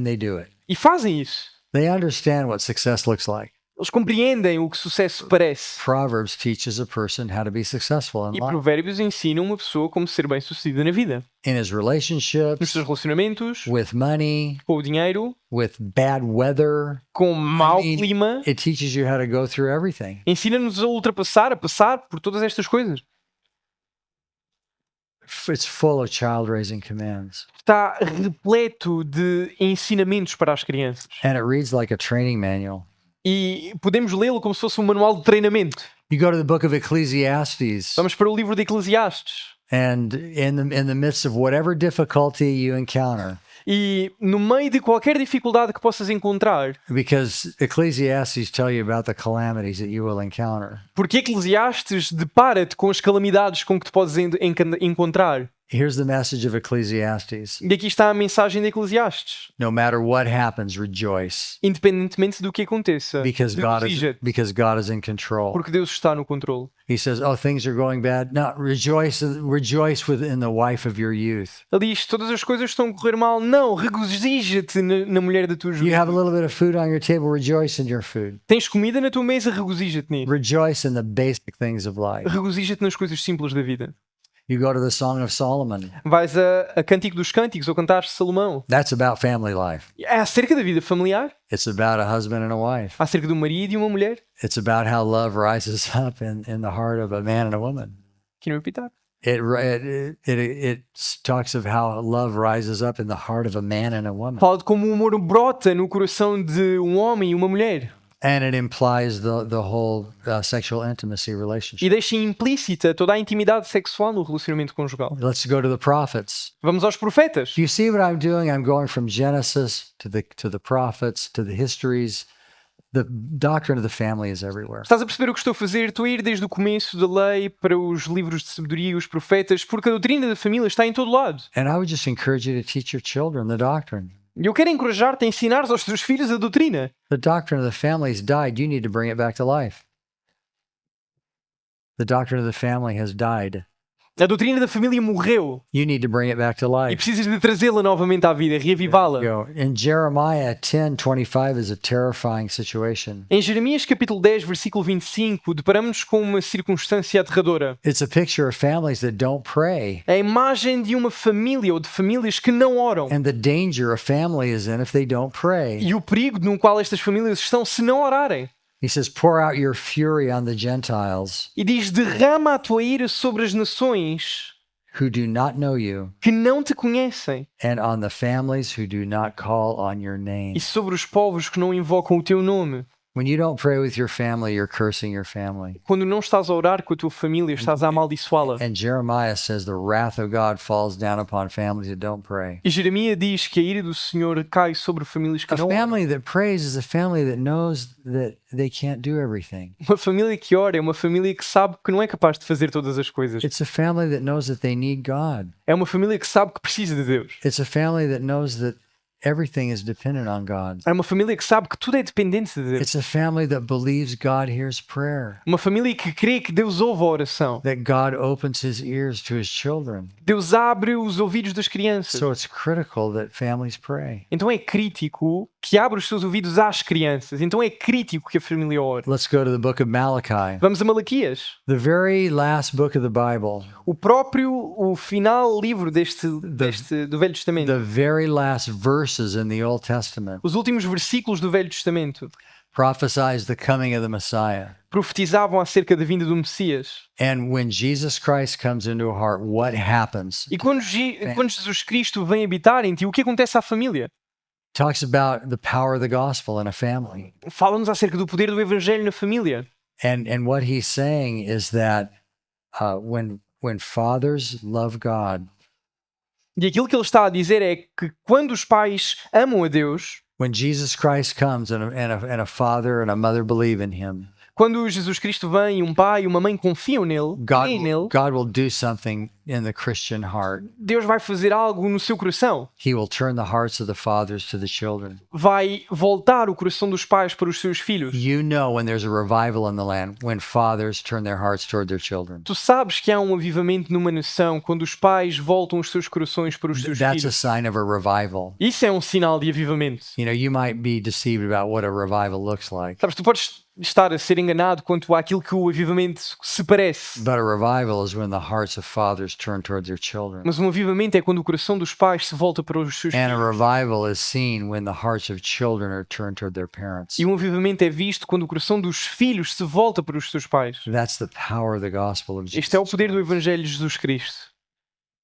they do it. e fazem isso. They understand what success looks like. Eles compreendem o que sucesso parece. Proverbs teaches a person how to be successful in E life. Provérbios ensina uma pessoa como ser bem-sucedida na vida. In his Nos relationships, seus relacionamentos, with money, com o dinheiro, with bad weather. com mau I mean, clima. It teaches you how to go through everything. Ensina-nos a ultrapassar, a passar por todas estas coisas. It's full of child raising commands. Está repleto de ensinamentos para as crianças. And it reads like a training manual. E podemos lê-lo como se fosse um manual de treinamento. You go to the book of Ecclesiastes, Vamos para o livro de Eclesiastes. and in the midst of whatever difficulty you encounter, E no meio de qualquer dificuldade que possas encontrar, because Ecclesiastes tell you about the calamities that you will encounter. porque Eclesiastes depara-te com as calamidades com que te podes encontrar. Here's the message of Ecclesiastes. E aqui está a mensagem de Eclesiastes. No matter what happens, rejoice, Independentemente do que aconteça, because God is in control. porque Deus está no controle. He says, "Oh, things are going bad. No, rejoice within the wife of your youth. Ele diz, todas as coisas estão a correr mal. Não, regozija-te na mulher da tua You have a juventude. little bit of food on your table. Rejoice in your food. Tens comida na tua mesa, regozija-te nisso. Rejoice in the basic things of life." Regozija-te nas coisas simples da vida. You go to the Song of Solomon. Vais a Cântico dos Cânticos ou Cantares de Salomão. That's about family life. É acerca da vida familiar, It's about a husband and a wife. acerca do marido e uma mulher. It's about how love rises up in the heart of a man and a woman. Quero repetir. It talks of how love rises up in the heart of a man and a woman. Fala de como o amor brota no coração de um homem e uma mulher. And it implies the whole sexual intimacy E relationship. deixa implícita toda a intimidade sexual no relacionamento conjugal. Let's go to the prophets. Vamos aos profetas. Do you see what I'm doing? I'm going from Genesis to the prophets to the histories. The doctrine of the family is everywhere. Estás a perceber o que estou a fazer? Estou a ir desde o começo da lei para os livros de sabedoria e os profetas, porque a doutrina da família está em todo lado. And I would just encourage you to teach your children the doctrine. E eu quero encorajar-te a ensinar aos teus filhos a doutrina. The doctrine of the family has died. You need to bring it back to life. The doctrine of the family has died. A doutrina da família morreu You need to bring it back to e life. precisas de trazê-la novamente à vida, reavivá-la. In Jeremiah 10:25 is a terrifying situation. Em Jeremias capítulo 10, versículo 25, deparamos-nos com uma circunstância aterradora. It's a picture of families that don't pray É a imagem de uma família ou de famílias que não oram. and the danger a family is in if they don't pray. E o perigo no qual estas famílias estão se não orarem. He says, "Pour out your fury on the Gentiles E diz, derrama a tua ira sobre as nações who do not know you, que não te conhecem, and on the families who do not call on your name. e sobre os povos que não invocam o teu nome. When you don't pray with your family, you're cursing your family. Quando não estás a orar com a tua família, estás a amaldiçoá-la. And Jeremiah says the wrath of God falls down upon families that don't pray. E Jeremias diz que a ira do Senhor cai sobre famílias que A não oram. family that prays is a family that knows that they can't do everything. Uma família que ora é uma família que sabe que não é capaz de fazer todas as coisas. It's a family that knows that they need God. É uma família que sabe que precisa de Deus. It's a family that knows that everything is dependent on God. É uma família que sabe que tudo é dependente de Deus. It's a family that believes God hears prayer, Uma família que crê que Deus ouve a oração. that God opens his ears to his children. Deus abre os ouvidos das crianças. So it's critical that families pray. Então é crítico que abra os seus ouvidos às crianças. Então é crítico que a família ore. Let's go to the book of Malachi, Vamos a Malaquias. the very last book of the Bible, O final livro do Velho Testamento. the very last verses in the Old Testament Os últimos versículos do Velho Testamento prophesies the coming of the Messiah. profetizavam acerca da vinda do Messias. And when Jesus Christ comes into a heart, what happens? E quando Jesus Cristo vem habitar em ti, o que acontece à família? Talks about the power of the gospel in a family. Fala-nos acerca do poder do Evangelho na família. And what he's saying is that when fathers love God, E aquilo que ele está a dizer é que quando os pais amam a Deus, when Jesus Christ comes and a father and a mother believe in him, quando Jesus Cristo vem e um pai e uma mãe confiam nele, creem nele, God will do something in the Christian heart. Deus vai fazer algo no seu coração. He will turn the hearts of the fathers to the children. Vai voltar o coração dos pais para os seus filhos. You know when there's a revival in the land, when fathers turn their hearts toward their children. Tu sabes que há um avivamento numa nação quando os pais voltam os seus corações para os seus That's a filhos. sign of a revival. Isso é um sinal de avivamento. You know, you might be deceived about what a revival looks like, Sabes, tu podes estar a ser enganado quanto àquilo que o avivamento se parece. but a revival is when the hearts of fathers turn towards their children. Mas um avivamento é quando o coração dos pais se volta para os seus And a filhos. revival is seen when the hearts of children are turned toward their parents. E um avivamento é visto quando o coração dos filhos se volta para os seus pais. That's the power of the gospel of Este é o Jesus. poder do Evangelho de Jesus Cristo.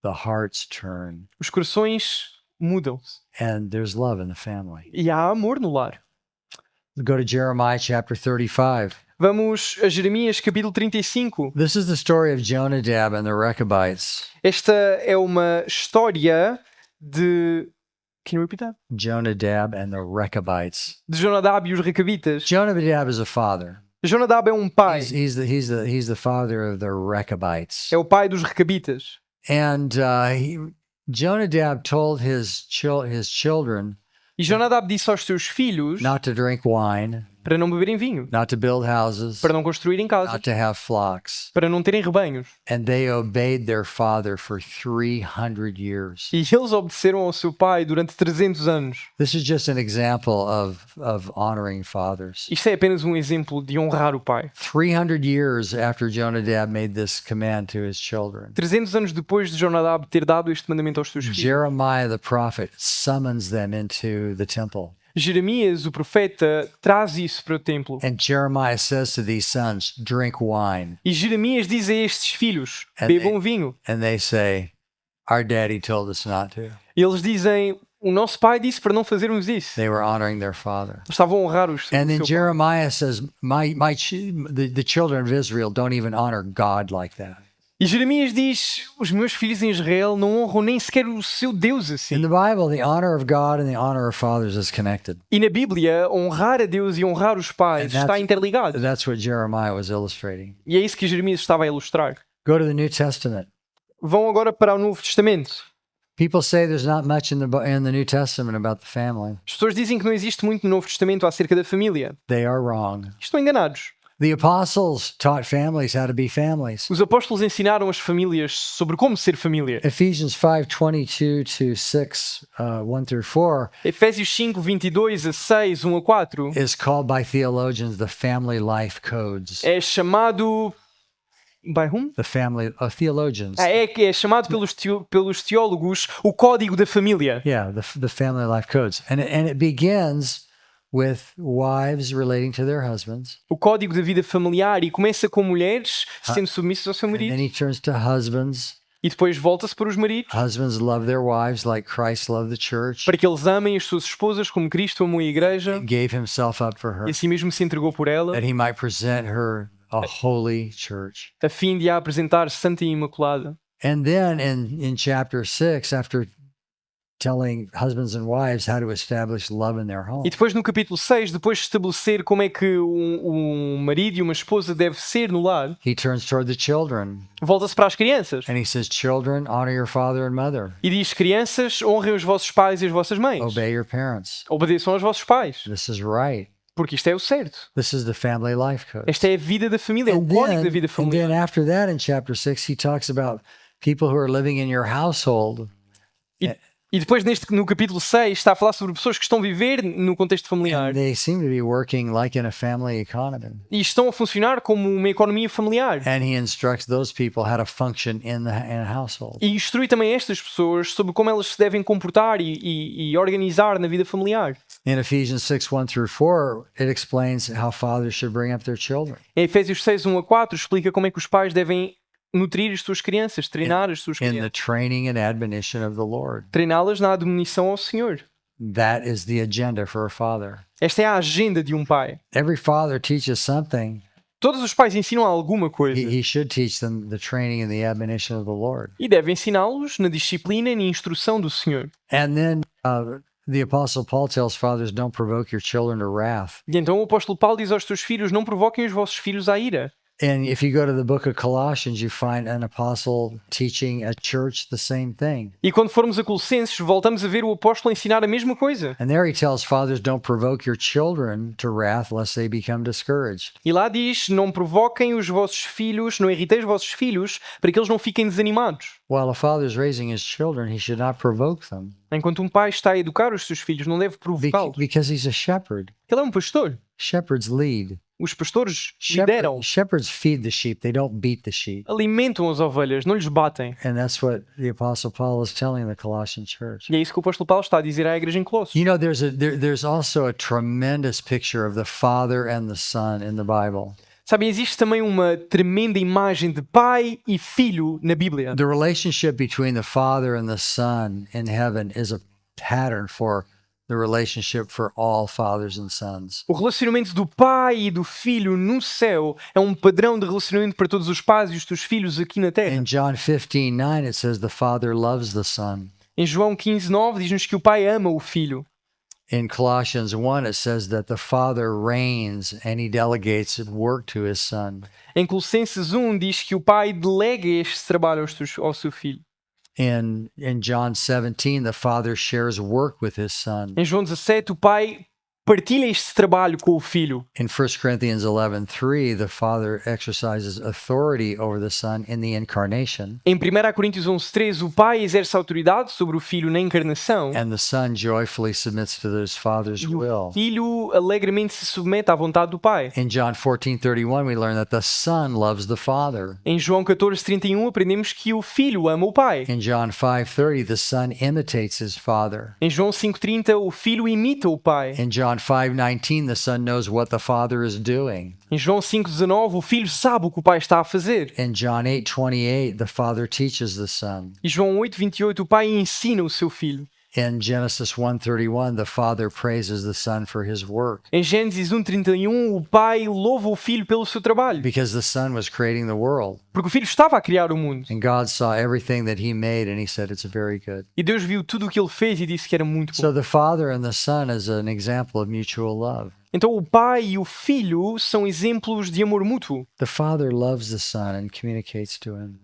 The hearts turn, Os corações mudam-se. and there's love in the family. E há amor no lar. Go to Jeremiah chapter 35. Vamos a Jeremias capítulo 35. This is the story of Jonadab and the Rechabites. Esta é uma história de... Can you repeat that? Jonadab and the Rechabites. De Jonadab e os Recabitas. Jonadab is a father. Jonadab é um pai. He's the father of the Rechabites. É o pai dos Recabitas. And Jonadab told his children E Jonadab disse aos seus filhos not to drink wine, para não beberem vinho, not to build houses, para não construírem casas, not to have flocks. para não terem rebanhos. And they obeyed their father for 300 years. E eles obedeceram ao seu pai durante 300 anos. This is just an example of honoring fathers. Isto é apenas um exemplo de honrar o pai. 300 years after Jonadab made this command to his children, 300 anos depois de Jonadab ter dado este mandamento aos seus filhos, Jeremiah the prophet summons them into the temple. Jeremias, o profeta, traz isso para o templo. And Jeremiah says to these sons, drink wine. E Jeremias diz a estes filhos, And bebam vinho. And they say, our daddy told us not to. E eles dizem, o nosso pai disse para não fazermos isso. They were honoring their father. Estavam a honrar os And then seu pai. Jeremiah says, the children of Israel don't even honor God like that. E Jeremias diz, os meus filhos em Israel não honram nem sequer o seu Deus In assim. the Bible, the honor of God and the honor of fathers is connected. E na Bíblia, honrar a Deus e honrar os pais And está interligado. That's what Jeremiah was illustrating. E é isso que Jeremias estava a ilustrar. Go to the New Testament. Vão agora para o Novo Testamento. People say there's not much in the New Testament about the family. As pessoas dizem que não existe muito no Novo Testamento acerca da família. They are wrong. Estão enganados. The apostles taught families how to be families. Os apóstolos ensinaram as famílias sobre como ser família. Ephesians 5:22 to 6, 1 through 4 Efésios 5, 22 a 6, 1 a 4 is called by theologians the family life codes. é chamado... By whom? The family of theologians. É chamado pelos teólogos o Código da Família. Yeah, the family life codes. And it begins with wives relating to their husbands. O Código da Vida Familiar, e começa com mulheres sendo submissas ao seu And marido. then he turns to husbands E depois volta-se para os maridos, Husbands, love their wives like Christ loved the church, para que eles amem as suas esposas como Cristo amou a igreja gave himself up for her, e assim mesmo se entregou por ela, that he might present her a holy church. a fim de a apresentar santa e imaculada. And then in chapter 6, after telling husbands and wives how to establish love in their home, E depois no capítulo 6, depois de estabelecer como é que um marido e uma esposa deve ser no lar, he turns toward the children volta-se para as crianças and he says, children, honor your father and mother, e diz: crianças, honrem os vossos pais e as vossas mães, obey your parents. obedeçam aos vossos pais, This is right. porque isto é o certo. This is the family life code. Esta é a vida da família, é o código da vida And familiar. then after that, in chapter 6, he talks about people who are living in your household. E depois no capítulo 6 está a falar sobre pessoas que estão a viver no contexto familiar And they seem to be working like in a family economy. e estão a funcionar como uma economia familiar. And he instructs those people how to function in a household. E instrui também estas pessoas sobre como elas se devem comportar e organizar na vida familiar. In Ephesians 6, 1 through 4, it explains how fathers should bring up their children. Em Efésios 6, 1 a 4 explica como é que os pais devem nutrir as suas crianças, treinar as suas In the crianças, training and admonition of the Lord. treiná-las na admonição ao Senhor. That is the agenda for a father. Esta é a agenda de um pai. Every father teaches something. Todos os pais ensinam alguma coisa He should teach them the training and the admonition of the Lord. e deve ensiná-los na disciplina e na instrução do Senhor. And then the Apostle Paul tells fathers, don't provoke your children to wrath. E então o apóstolo Paulo diz aos seus filhos: não provoquem os vossos filhos à ira. And if you go to the book of Colossians, you find an apostle teaching a church the same thing. E quando formos a Colossenses, voltamos a ver o apóstolo ensinar a mesma coisa. And there he tells fathers, don't provoke your children to wrath lest they become discouraged. E lá diz: não provoquem os vossos filhos, não irritei os vossos filhos, para que eles não fiquem desanimados. While a father is raising his children, he should not provoke them Enquanto um pai está a educar os seus filhos, não deve provocá-los. because he's a shepherd. Ele é um pastor. Shepherds lead. Os pastores lideram, Shepherds feed the sheep. They don't beat the sheep. alimentam as ovelhas, não lhes batem. And that's what the apostle Paul is telling the Colossian church. E é isso que o apóstolo Paulo está a dizer à igreja em Colossos. You know, there's also a tremendous picture of the Father and the Son in the Bible. Sabem, existe também uma tremenda imagem de pai e filho na Bíblia. The relationship between the Father and the Son in heaven is a pattern for the relationship for all fathers and sons. O relacionamento do pai e do filho no céu é um padrão de relacionamento para todos os pais e os seus filhos aqui na terra. In John 15:9, it says the Father loves the Son. Em João 15:9 diz-nos que o pai ama o filho. In Colossians 1, it says that the Father reigns and he delegates work to his Son. Em Colossenses 1 diz que o pai delega este trabalho ao seu filho. In John 17, the Father shares work with his Son. Em João 17 o pai partilha este trabalho com o filho. In 1 Corinthians 11:3, the Father exercises authority over the Son in the incarnation, Em 1 Coríntios 11:3 o pai exerce autoridade sobre o filho na encarnação and the Son joyfully submits to his Father's e o will. filho alegremente se submete à vontade do pai. In John 14:31, we learn that the Son loves the Father. Em João 14:31 aprendemos que o filho ama o pai. In John 5:30, the Son imitates his Father. Em João 5:30 o filho imita o pai. In John 5:19, the Son knows what the Father is doing. Em João 5:19 o filho sabe o que o pai está a fazer. In John 8:28, the Father teaches the Son. E João 8:28 o pai ensina o seu filho. In Genesis 1:31, the Father praises the Son for his work Em Gênesis 1:31 o pai louva o filho pelo seu trabalho, because the Son was creating the world. porque o filho estava a criar o mundo. And God saw everything that he made and he said it's very good. E Deus viu tudo o que ele fez e disse que era muito bom. So the Father and the Son is an example of mutual love. Então o pai e o filho são exemplos de amor mútuo. The Father loves the Son and communicates to him.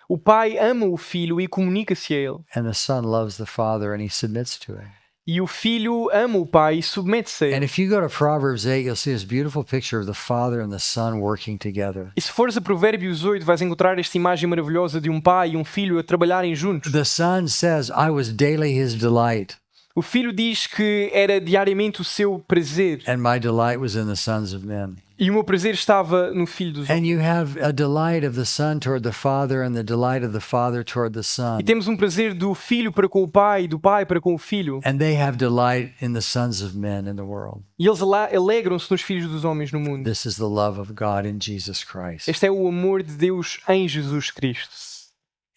O pai ama o filho e comunica-se a ele. And the Son loves the Father and he submits to him. E o filho ama o pai e submete-se a And ele. if you go to Proverbs 8, you'll see this beautiful picture of the Father and the Son working together. E se fores a Provérbios 8, vais encontrar esta imagem maravilhosa de um pai e um filho a trabalharem juntos. The Son says, I was daily his delight, O filho diz que era diariamente o seu prazer. and my delight was in the sons of men. E o meu prazer estava no filho dos homens. And you have a delight of the Son toward the Father and the delight of the Father toward the Son. E temos um prazer do filho para com o pai e do pai para com o filho. And they have delight in the sons of men in the world. E eles alegram-se nos filhos dos homens no mundo. This is the love of God in Jesus Christ. Este é o amor de Deus em Jesus Cristo.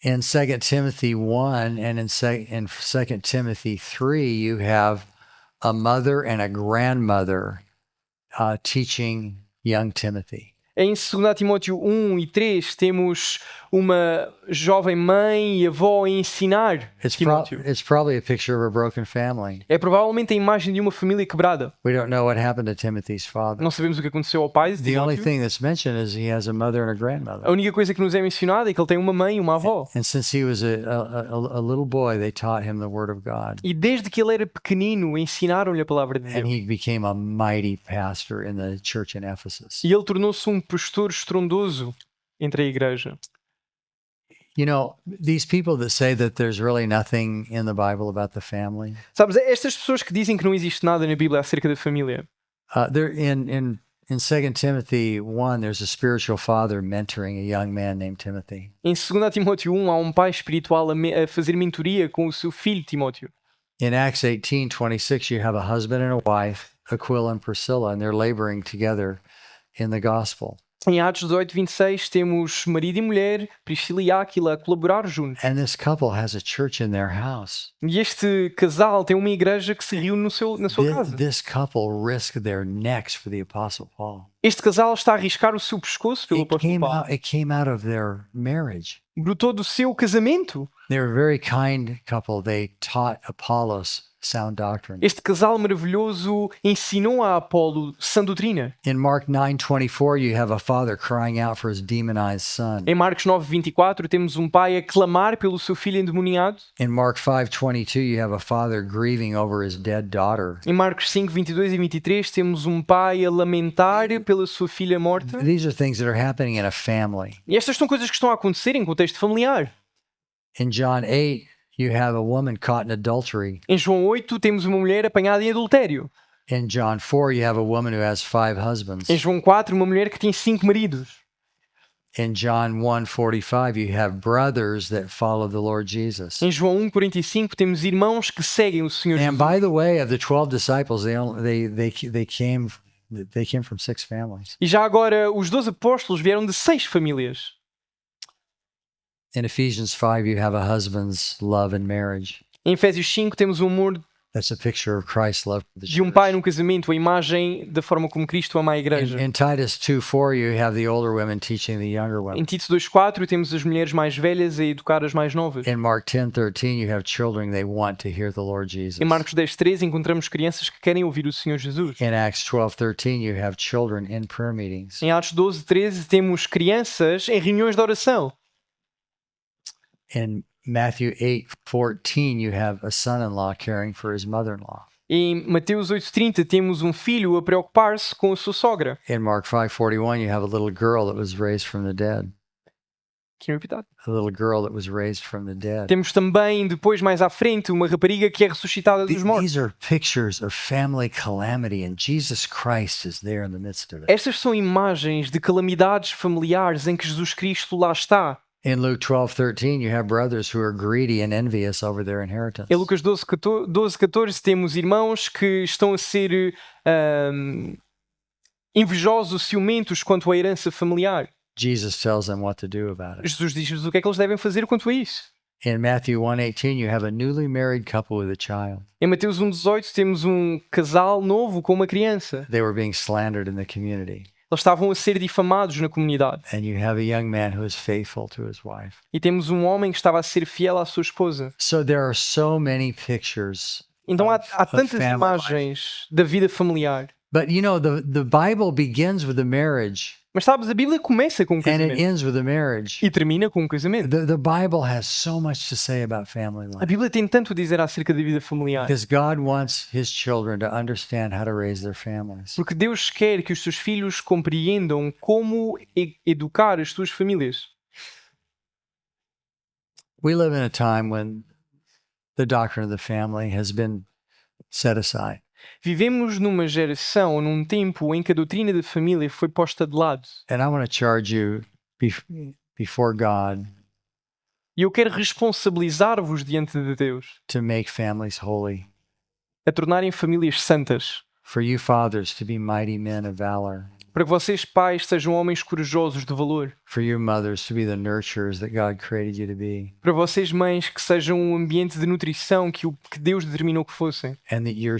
In 2 Timothy 1 and in 2 Timothy 3, you have a mother and a grandmother teaching young Timothy. Em 2 Timóteo 1 e 3 temos uma jovem mãe e avó a ensinar Timóteo. It's probably a picture of a broken family. É provavelmente a imagem de uma família quebrada. We don't know what happened to Timothy's father. Não sabemos o que aconteceu ao pai de The only Timóteo. thing that's mentioned is he has a mother and a A grandmother. única coisa que nos é mencionada é que ele tem uma mãe e uma avó. And since he was a little boy, they taught him the word of God. E desde que ele era pequenino, ensinaram-lhe a palavra de And Deus. he became a mighty pastor in the church in Ephesus. E ele tornou-se um pastor estrondoso entre a igreja. You know, these people that say that there's really nothing in the Bible about the family, Sabes, estas pessoas que dizem que não existe nada na Bíblia acerca da família. they're in 2 Timothy 1, there's a spiritual father mentoring a young man named Timothy. Em 2 Timóteo 1 há um pai espiritual a fazer mentoria com o seu filho Timóteo. In Acts 18:26, you have a husband and a wife, Aquila and Priscilla, and they're laboring together in the gospel. Em Atos 18:26 temos marido e mulher, Priscila e Áquila, a colaborar juntos. And this couple has a church in their house. E este casal tem uma igreja que se reúne na sua This, casa. this couple risked their necks for the Apostle Paul. Este casal está a arriscar o seu pescoço pelo apóstolo Paulo. It came out of their marriage. Brotou do seu casamento. They were a very kind couple. They taught Apollos sound doctrine. Este casal maravilhoso ensinou a Apolo sã doutrina. In Mark 9:24, you have a father crying out for his demonized son. Em Marcos 9:24 temos um pai a clamar pelo seu filho endemoniado. In Mark 5:22, you have a father grieving over his dead daughter. Em Marcos 5:22 e 23 temos um pai a lamentar pela sua filha morta. These are things that are happening in a family. E estas são coisas que estão a acontecer em contexto familiar. In John 8, you have a woman caught in adultery. Em João 8 temos uma mulher apanhada em adultério. In John 4, you have a woman who has 5 husbands. Em João 4 uma mulher que tem 5 maridos. In John 1:45, you have brothers that follow the Lord Jesus. Em João 1:45 temos irmãos que seguem o Senhor And Jesus. by the way, of the 12 disciples, they came from 6 families. E já agora os 12 apóstolos vieram de 6 famílias. In Ephesians 5, you have a husband's love and marriage. Em Efésios 5 temos o amor That's a picture of Christ's love for the de um church. pai num casamento, a imagem da forma como Cristo ama a igreja. In Titus 2:4, you have the older women teaching the younger Em women. Tito 2:4 temos as mulheres mais velhas a educar as mais novas. In Mark 10:13, you have children, they want to hear the Lord Jesus. Em Marcos 10:13 encontramos crianças que querem ouvir o Senhor Jesus. In Acts 12:13, you have children in prayer meetings. Em Atos 12:13 temos crianças em reuniões de oração. In Matthew 8:14, you have a son-in-law caring for his mother-in-law. Em Mateus 8:30 temos um filho a preocupar-se com a sua sogra. In Mark 5:41, you have a little girl that was raised from the dead. Can you repeat that? A little girl that was raised from the dead. Temos também, depois mais à frente, uma rapariga que é ressuscitada dos mortos. These are pictures of family calamity, and Jesus Christ is there in the midst of it. Estas são imagens de calamidades familiares em que Jesus Cristo lá está. In Luke 12:13, you have brothers who are greedy and envious over their inheritance. Em Lucas 12:14 temos irmãos que estão a ser invejosos, ciumentos quanto à herança familiar. Jesus tells them what to do about it. Jesus diz-lhes o que é que eles devem fazer quanto a isso. In Matthew 1:18, you have a newly married couple with a child. Em Mateus 1:18 temos um casal novo com uma criança. They were being slandered in the community. Eles estavam a ser difamados na comunidade. And you have a young man who is faithful to his wife. E temos um homem que estava a ser fiel à sua esposa. So there are so many pictures. Então há tantas family imagens da vida familiar. But you know, the Bible begins with the marriage Mas sabes, a Bíblia começa com um and it casamento ends with the marriage. e termina com um casamento. The Bible has so much to say about family A life. Bíblia tem tanto a dizer acerca da vida familiar. Because God wants his children to understand how to raise their families. Porque Deus quer que os seus filhos compreendam como educar as suas famílias. We live in a time when the doctrine of the family has been set aside. Vivemos numa geração, num tempo em que a doutrina da família foi posta de lado. And I want to charge you before God E eu quero responsabilizar-vos diante de Deus to make families holy. a tornarem famílias santas. For you fathers to be mighty men of valor. para que vocês, pais, sejam homens corajosos de valor. For you mothers to be the nurturers that God created you to be. Para vocês, mães, que sejam um ambiente de nutrição que Deus determinou que fossem. And that you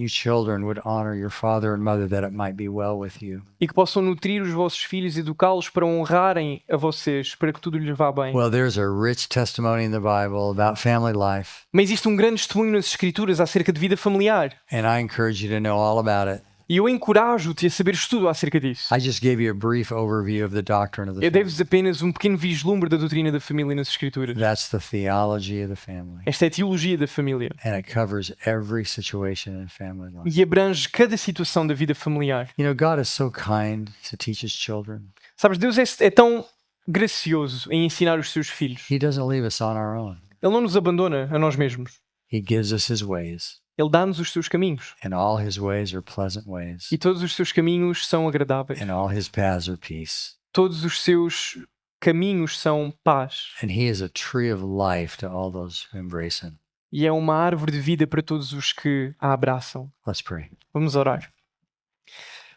children would honor your father and mother, that it might be well with you. E que possam nutrir os vossos filhos e educá-los para honrarem a vocês, para que tudo lhes vá bem. Well, there's a rich testimony in the Bible about family life, Mas existe um grande testemunho nas Escrituras acerca de vida familiar. and I encourage you to know all about it. E eu encorajo-te a saberes tudo acerca disso. I just gave you a brief overview of the doctrine of the Eu family. devo-vos apenas um pequeno vislumbre da doutrina da família nas Escrituras. That's the theology of the family, Esta é a teologia da família. and it covers every situation in family life. E abrange cada situação da vida familiar. You know, God is so kind to teach his children. Sabes, Deus é tão gracioso em ensinar os seus filhos. He doesn't leave us on our own. Ele não nos abandona a nós mesmos. He gives us his ways, Ele dá-nos os seus caminhos. and all his ways are pleasant ways, E todos os seus caminhos são agradáveis. and all his paths are peace. Todos os seus caminhos são paz. And he is a tree of life to all those who embrace him. E é uma árvore de vida para todos os que a abraçam. Let's pray. Vamos orar.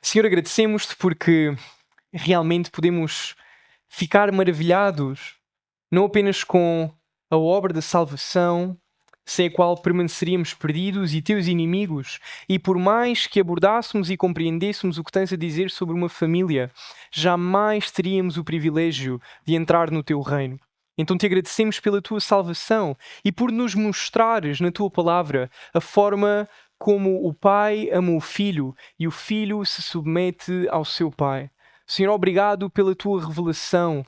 Senhor, agradecemos-te porque realmente podemos ficar maravilhados não apenas com a obra da salvação, sem a qual permaneceríamos perdidos e teus inimigos, e por mais que abordássemos e compreendêssemos o que tens a dizer sobre uma família, jamais teríamos o privilégio de entrar no teu reino. Então te agradecemos pela tua salvação e por nos mostrares na tua palavra a forma como o pai ama o filho e o filho se submete ao seu pai. Senhor, obrigado pela tua revelação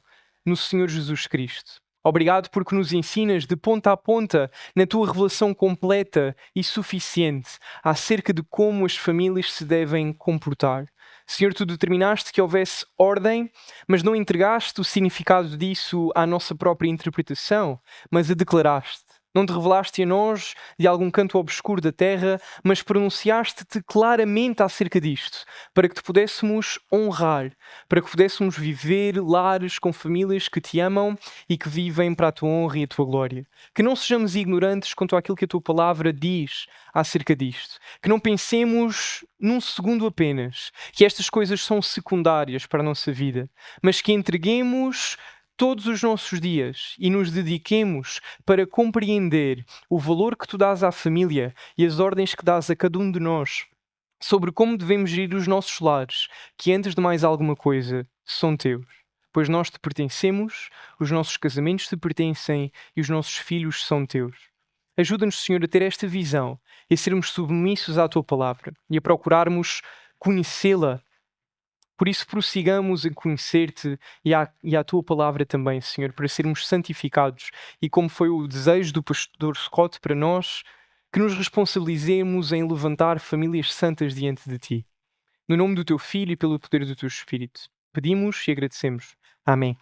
no Senhor Jesus Cristo. Obrigado porque nos ensinas de ponta a ponta na tua revelação completa e suficiente acerca de como as famílias se devem comportar. Senhor, tu determinaste que houvesse ordem, mas não entregaste o significado disso à nossa própria interpretação, mas a declaraste. Não te revelaste a nós de algum canto obscuro da terra, mas pronunciaste-te claramente acerca disto, para que te pudéssemos honrar, para que pudéssemos viver lares com famílias que te amam e que vivem para a tua honra e a tua glória. Que não sejamos ignorantes quanto àquilo que a tua palavra diz acerca disto. Que não pensemos num segundo apenas que estas coisas são secundárias para a nossa vida, mas que entreguemos todos os nossos dias e nos dediquemos para compreender o valor que tu dás à família e as ordens que dás a cada um de nós sobre como devemos gerir os nossos lares, que antes de mais alguma coisa são teus. Pois nós te pertencemos, os nossos casamentos te pertencem e os nossos filhos são teus. Ajuda-nos, Senhor, a ter esta visão e a sermos submissos à tua palavra e a procurarmos conhecê-la. Por isso, prossigamos em conhecer-te e à tua palavra também, Senhor, para sermos santificados. E como foi o desejo do pastor Scott para nós, que nos responsabilizemos em levantar famílias santas diante de ti. No nome do teu Filho e pelo poder do teu Espírito, pedimos e agradecemos. Amém.